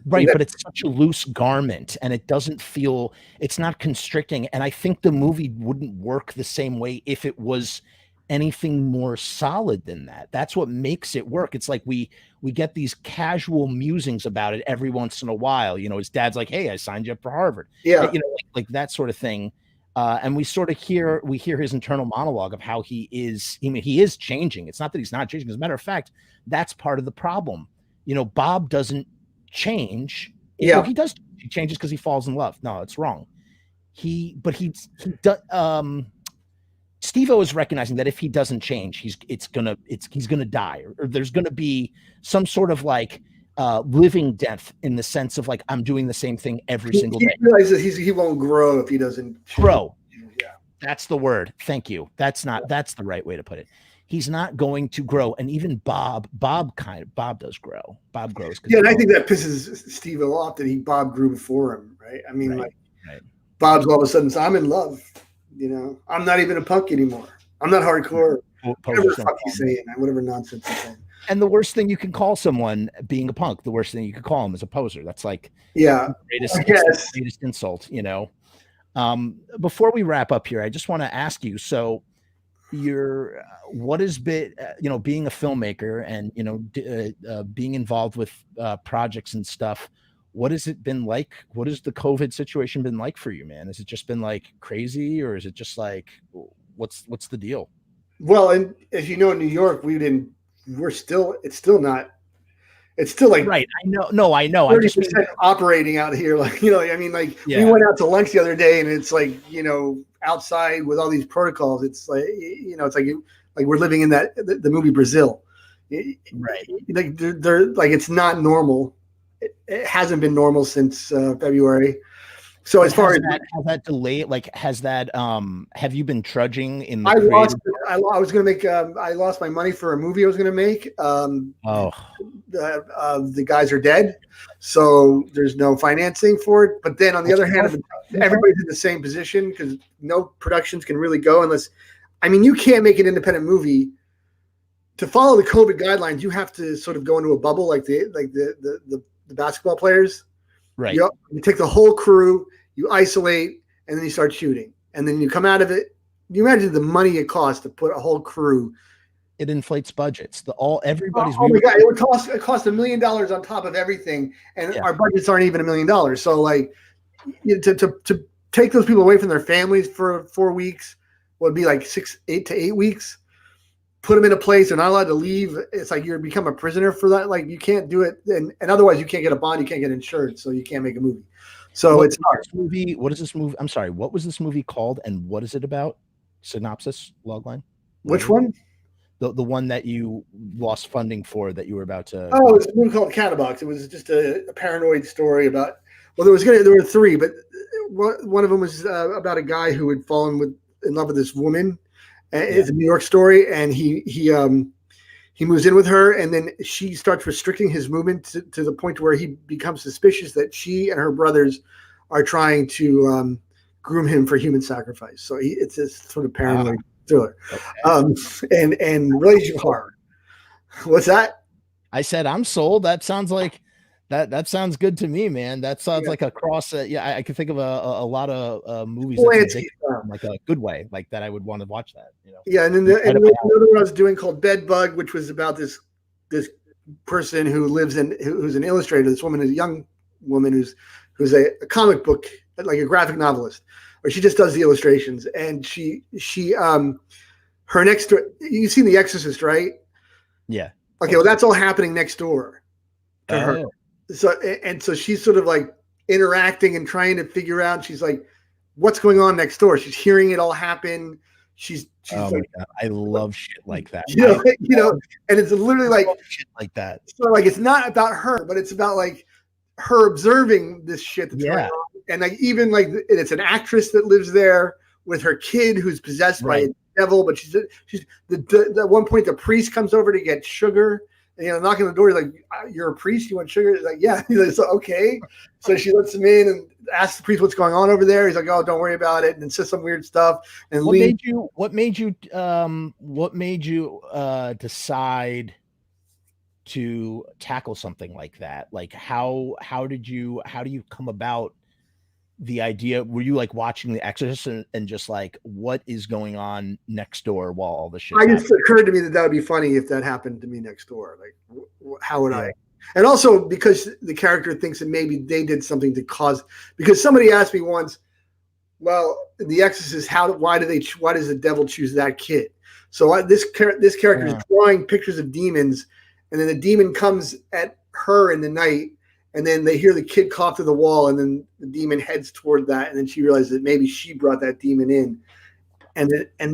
S1: Right, but it's such a loose garment and it doesn't feel, it's not constricting. And I think the movie wouldn't work the same way if it was anything more solid than that. That's what makes it work. It's like we get these casual musings about it every once in a while. His dad's like, "Hey, I signed you up for Harvard."
S2: Yeah,
S1: like that sort of thing. And we hear his internal monologue of how he is changing. It's not that he's not changing. As a matter of fact, that's part of the problem. Bob doesn't change.
S2: Yeah,
S1: he does. He changes because he falls in love. No, it's wrong. Steve-O is recognizing that if he doesn't change, he's gonna die, or there's gonna be some sort of like living death in the sense of like, I'm doing the same thing every single day.
S2: He realizes he won't grow if he doesn't
S1: grow. Yeah, that's the word. Thank you. That's the right way to put it. He's not going to grow. And even Bob does grow. Bob grows.
S2: Yeah, and I think that pisses Steve-O off that Bob grew before him, right? I mean, Bob's all of a sudden, so I'm in love. I'm not even a punk anymore. I'm not hardcore. Whatever the fuck he's saying, whatever nonsense he's saying.
S1: And the worst thing you can call someone being a punk, the worst thing you could call him is a poser. That's like
S2: the
S1: greatest insult, Before we wrap up here, I just want to ask you, so what has been, being a filmmaker and, being involved with projects and stuff, what has it been like? What has the COVID situation been like for you, man? Has it just been like crazy, or is it just like, what's the deal?
S2: Well, and as you know, in New York, it's still like,
S1: right. I know. No, I know.
S2: 30% operating out here. Like, we went out to lunch the other day and it's like, outside with all these protocols. It's like, it's like we're living in the movie Brazil.
S1: Right.
S2: Like they're like, it's not normal. It hasn't been normal since February. So as far as
S1: that delay, like has that have you been trudging in the
S2: I was going to make I lost my money for a movie I was going to make. The guys are dead, so there's no financing for it. But then on the other hand, everybody's in the same position because no productions can really go unless, you can't make an independent movie. To follow the COVID guidelines, you have to sort of go into a bubble like the basketball players.
S1: Right.
S2: You take the whole crew, you isolate, and then you start shooting. And then you come out of it. You imagine the money it costs to put a whole crew.
S1: It inflates budgets. Everybody's.
S2: Oh my God! It cost $1 million on top of everything, and our budgets aren't even $1 million. So like, to take those people away from their families for 4 weeks would be like 8 to 8 weeks. Put them in a place they're not allowed to leave. It's like you become a prisoner for that. Like you can't do it, and otherwise you can't get a bond, you can't get insured, so you can't make a movie. So it's hard.
S1: What is this movie? I'm sorry. What was this movie called, and what is it about? Synopsis, logline.
S2: Which one?
S1: The one that you lost funding for that you were about to.
S2: Oh, it's a movie called Catabox. It was just a paranoid story about. Well, there were three, but one of them was about a guy who had fallen in love with this woman. It's a New York story, and he moves in with her, and then she starts restricting his movement to the point where he becomes suspicious that she and her brothers are trying to groom him for human sacrifice. So it's this sort of paranoid thriller, and relationship horror. What's that?
S1: I said I'm sold. That sounds like that sounds good to me, man. That sounds like a cross. I can think of a lot of movies like a good way, like that. I would want to watch that.
S2: Yeah, and then another one I was doing called Bed Bug, which was about this person who who's an illustrator. This woman is a young woman who's a comic book, like a graphic novelist, or she just does the illustrations. And she her next door. You've seen The Exorcist, right?
S1: Yeah.
S2: Okay, well that's all happening next door to her. So she's sort of like interacting and trying to figure out. She's like, what's going on next door? She's hearing it all happen. She's
S1: oh my God. I love shit like that.
S2: And it's literally like
S1: shit like that.
S2: So like it's not about her, but it's about like her observing this shit that's going on. And like even like it's an actress that lives there with her kid who's possessed by a devil, but she's at one point the priest comes over to get sugar And, knocking on the door, he's like, "You're a priest? You want sugar?" He's like, "Yeah." He's like, "Okay." So she lets him in and asks the priest what's going on over there. He's like, "Oh, don't worry about it," and says some weird stuff. And
S1: what made you decide to tackle something like that? Like how do you come about the idea? Were you like watching The Exorcist and just like, what is going on next door while all this shit?
S2: It just occurred to me that would be funny if that happened to me next door. Like, how would I? And also because the character thinks that maybe they did something to cause. Because somebody asked me once, well, in The Exorcist, why does the devil choose that kid? So this character is drawing pictures of demons, and then the demon comes at her in the night. And then they hear the kid cough through the wall, and then the demon heads toward that, and then she realizes that maybe she brought that demon in,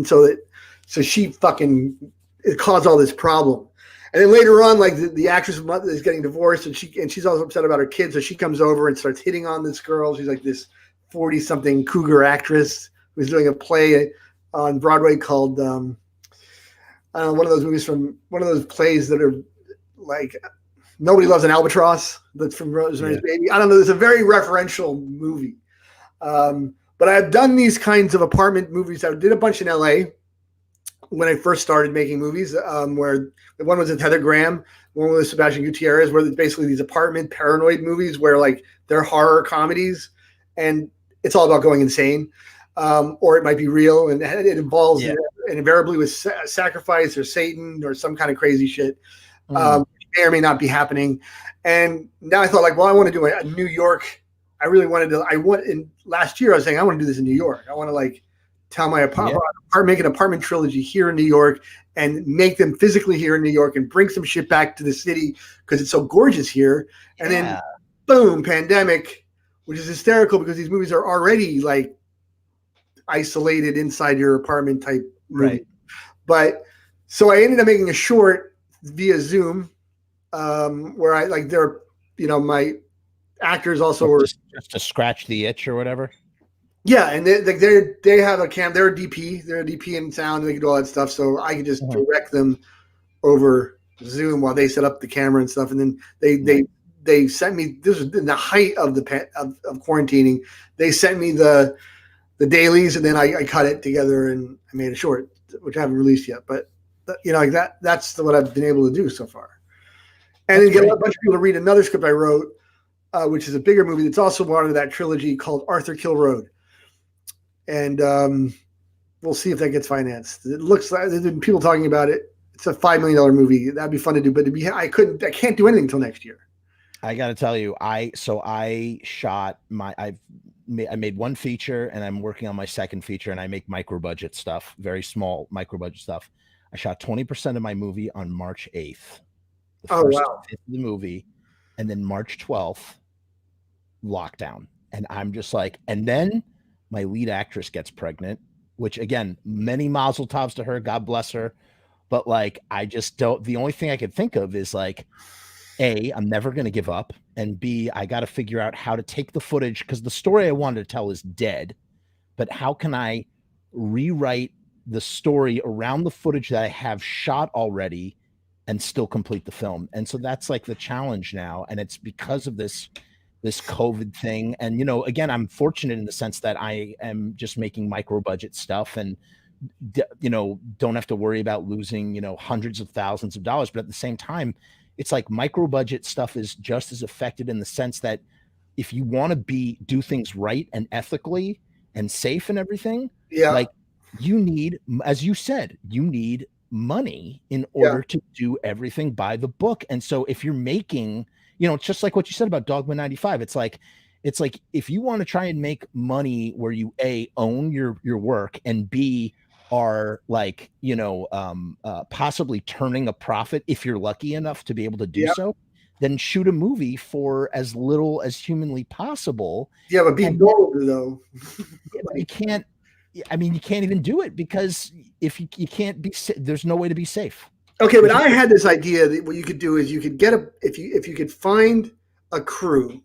S2: so she it caused all this problem. And then later on, like the actress mother is getting divorced, and she's also upset about her kids, so she comes over and starts hitting on this girl. She's like this 40-something cougar actress who's doing a play on Broadway called I don't know, one of those movies from one of those plays that are like. Nobody Loves an Albatross. That's from Rosemary's Baby. I don't know. It's a very referential movie. But I've done these kinds of apartment movies. I did a bunch in LA when I first started making movies, where the one was with Heather Graham, one was Sebastian Gutierrez, where it's basically these apartment paranoid movies where like they're horror comedies and it's all about going insane. Or it might be real and it involves invariably with sacrifice or Satan or some kind of crazy shit. May or may not be happening. And now I thought like, well, I want to do a New York. Last year I was saying, I want to do this in New York. I want to like tell my make an apartment trilogy here in New York and make them physically here in New York and bring some shit back to the city because it's so gorgeous here. And then boom, pandemic, which is hysterical because these movies are already like isolated inside your apartment type movie. Right. But so I ended up making a short via Zoom, where I like my actors also were
S1: just to scratch the itch or whatever.
S2: Yeah, and they have a cam. They're a DP in sound. And they can do all that stuff. So I can just direct them over Zoom while they set up the camera and stuff. And then they sent me. This was in the height of of quarantining. They sent me the dailies, and then I cut it together and I made a short, which I haven't released yet. But like that. That's what I've been able to do so far. And then get a bunch of people to read another script I wrote, which is a bigger movie that's also part of that trilogy called Arthur Kill Road. And we'll see if that gets financed. It looks like there's been people talking about it. It's a $5 million movie. That'd be fun to do, but I can't do anything until next year.
S1: I got to tell you, I made one feature and I'm working on my second feature and I make micro budget stuff, very small micro budget stuff. I shot 20% of my movie on March 8th. The first fifth of the movie, and then March 12th, lockdown. And I'm just like, and then my lead actress gets pregnant, which again, many mazel tovs to her, God bless her. But like, I just don't, the only thing I could think of is like, A, I'm never going to give up. And B, I got to figure out how to take the footage because the story I wanted to tell is dead. But how can I rewrite the story around the footage that I have shot already and still complete the film? And so that's like the challenge now. And it's because of this COVID thing. And, again, I'm fortunate in the sense that I am just making micro budget stuff and, don't have to worry about losing, hundreds of thousands of dollars. But at the same time, it's like micro budget stuff is just as affected in the sense that if you want to do things right and ethically and safe and everything, like you need, as you said, money in order to do everything by the book. And so if you're making, it's just like what you said about Dogma 95. It's like if you want to try and make money where you A, own your work, and B, are like, possibly turning a profit if you're lucky enough to be able to do so, then shoot a movie for as little as humanly possible.
S2: Yeah, but be bold though.
S1: You can't even do it because if you can't be, there's no way to be safe.
S2: Okay, but I had this idea that what you could do is you could get if you could find a crew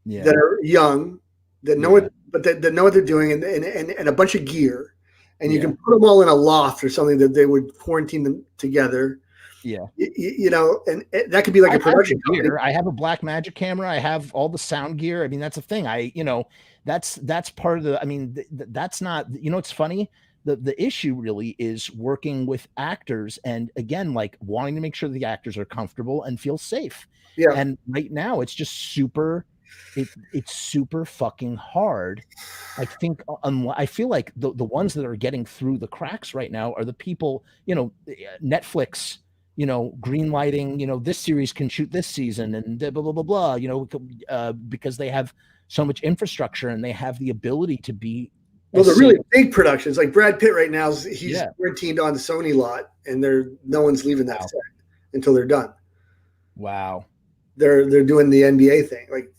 S2: that are young, that know what, but that know what they're doing, and a bunch of gear, and you can put them all in a loft or something that they would quarantine them together,
S1: Yeah.
S2: You know, and that could be like a production company.
S1: I have a black magic camera. I have all the sound gear. I mean, that's a thing. That's part of the, I mean, that's not, it's funny. The issue really is working with actors, and again, like wanting to make sure the actors are comfortable and feel safe.
S2: Yeah.
S1: And right now it's just it's super fucking hard. I think I feel like the ones that are getting through the cracks right now are the people, Netflix, green lighting, this series can shoot this season and blah, blah, blah, blah, because they have so much infrastructure and they have the ability to be.
S2: Well, the really big productions, like Brad Pitt right now, he's quarantined on the Sony lot, and no one's leaving that set until they're done.
S1: Wow.
S2: They're doing the NBA thing, like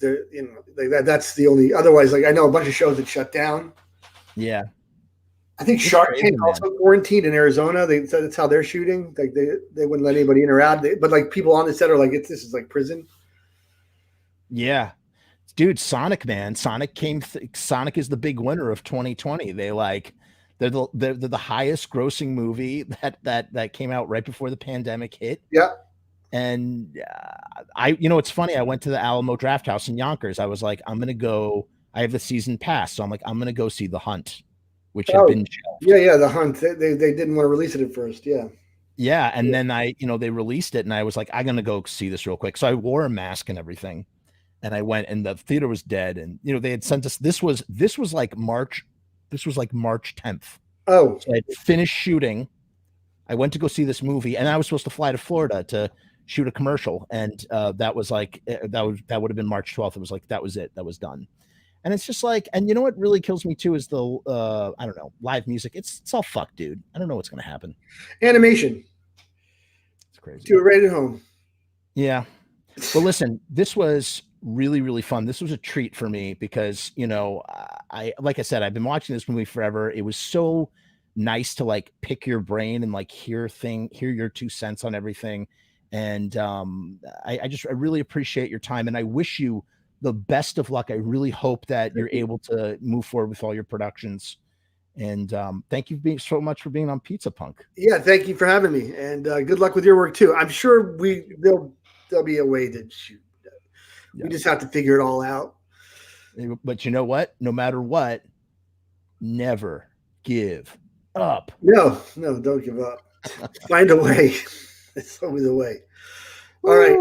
S2: that's the only. Otherwise, like I know a bunch of shows that shut down.
S1: Yeah,
S2: I think Shark Tank also quarantined in Arizona. They said that's how they're shooting. Like they wouldn't let anybody in or out. But like people on the set are like, this is like prison.
S1: Yeah, dude, Sonic, man, Sonic is the big winner of 2020. They're the highest grossing movie that came out right before the pandemic hit.
S2: Yeah.
S1: And it's funny. I went to the Alamo Drafthouse in Yonkers. I was like, I'm going to go. I have the season pass. So I'm like, I'm going to go see The Hunt, which had been shelved.
S2: Yeah. The Hunt. They didn't want to release it at first. Yeah.
S1: Yeah. And then they released it and I was like, I'm going to go see this real quick. So I wore a mask and everything. And I went and the theater was dead. And, they had sent us, this was like March 10th.
S2: Oh,
S1: so I finished shooting. I went to go see this movie and I was supposed to fly to Florida to shoot a commercial, and that was like that would have been March 12th. It was like that was it, that was done. And it's just like, and what really kills me too is the I don't know, live music. It's all fucked, dude. I don't know what's gonna happen.
S2: Animation,
S1: it's crazy.
S2: Do it right at home.
S1: Yeah. Well, listen, this was really, really fun. This was a treat for me because like I said, I've been watching this movie forever. It was so nice to like pick your brain and like hear your 2 cents on everything. And I really appreciate your time, and I wish you the best of luck. I really hope that you're able to move forward with all your productions. And thank you so much for being on Pizza Punk.
S2: Yeah, thank you for having me, and good luck with your work too. I'm sure there'll be a way to shoot. We just have to figure it all out.
S1: But you know what? No matter what, never give up.
S2: No, don't give up. Find a way. It's always a way. All right.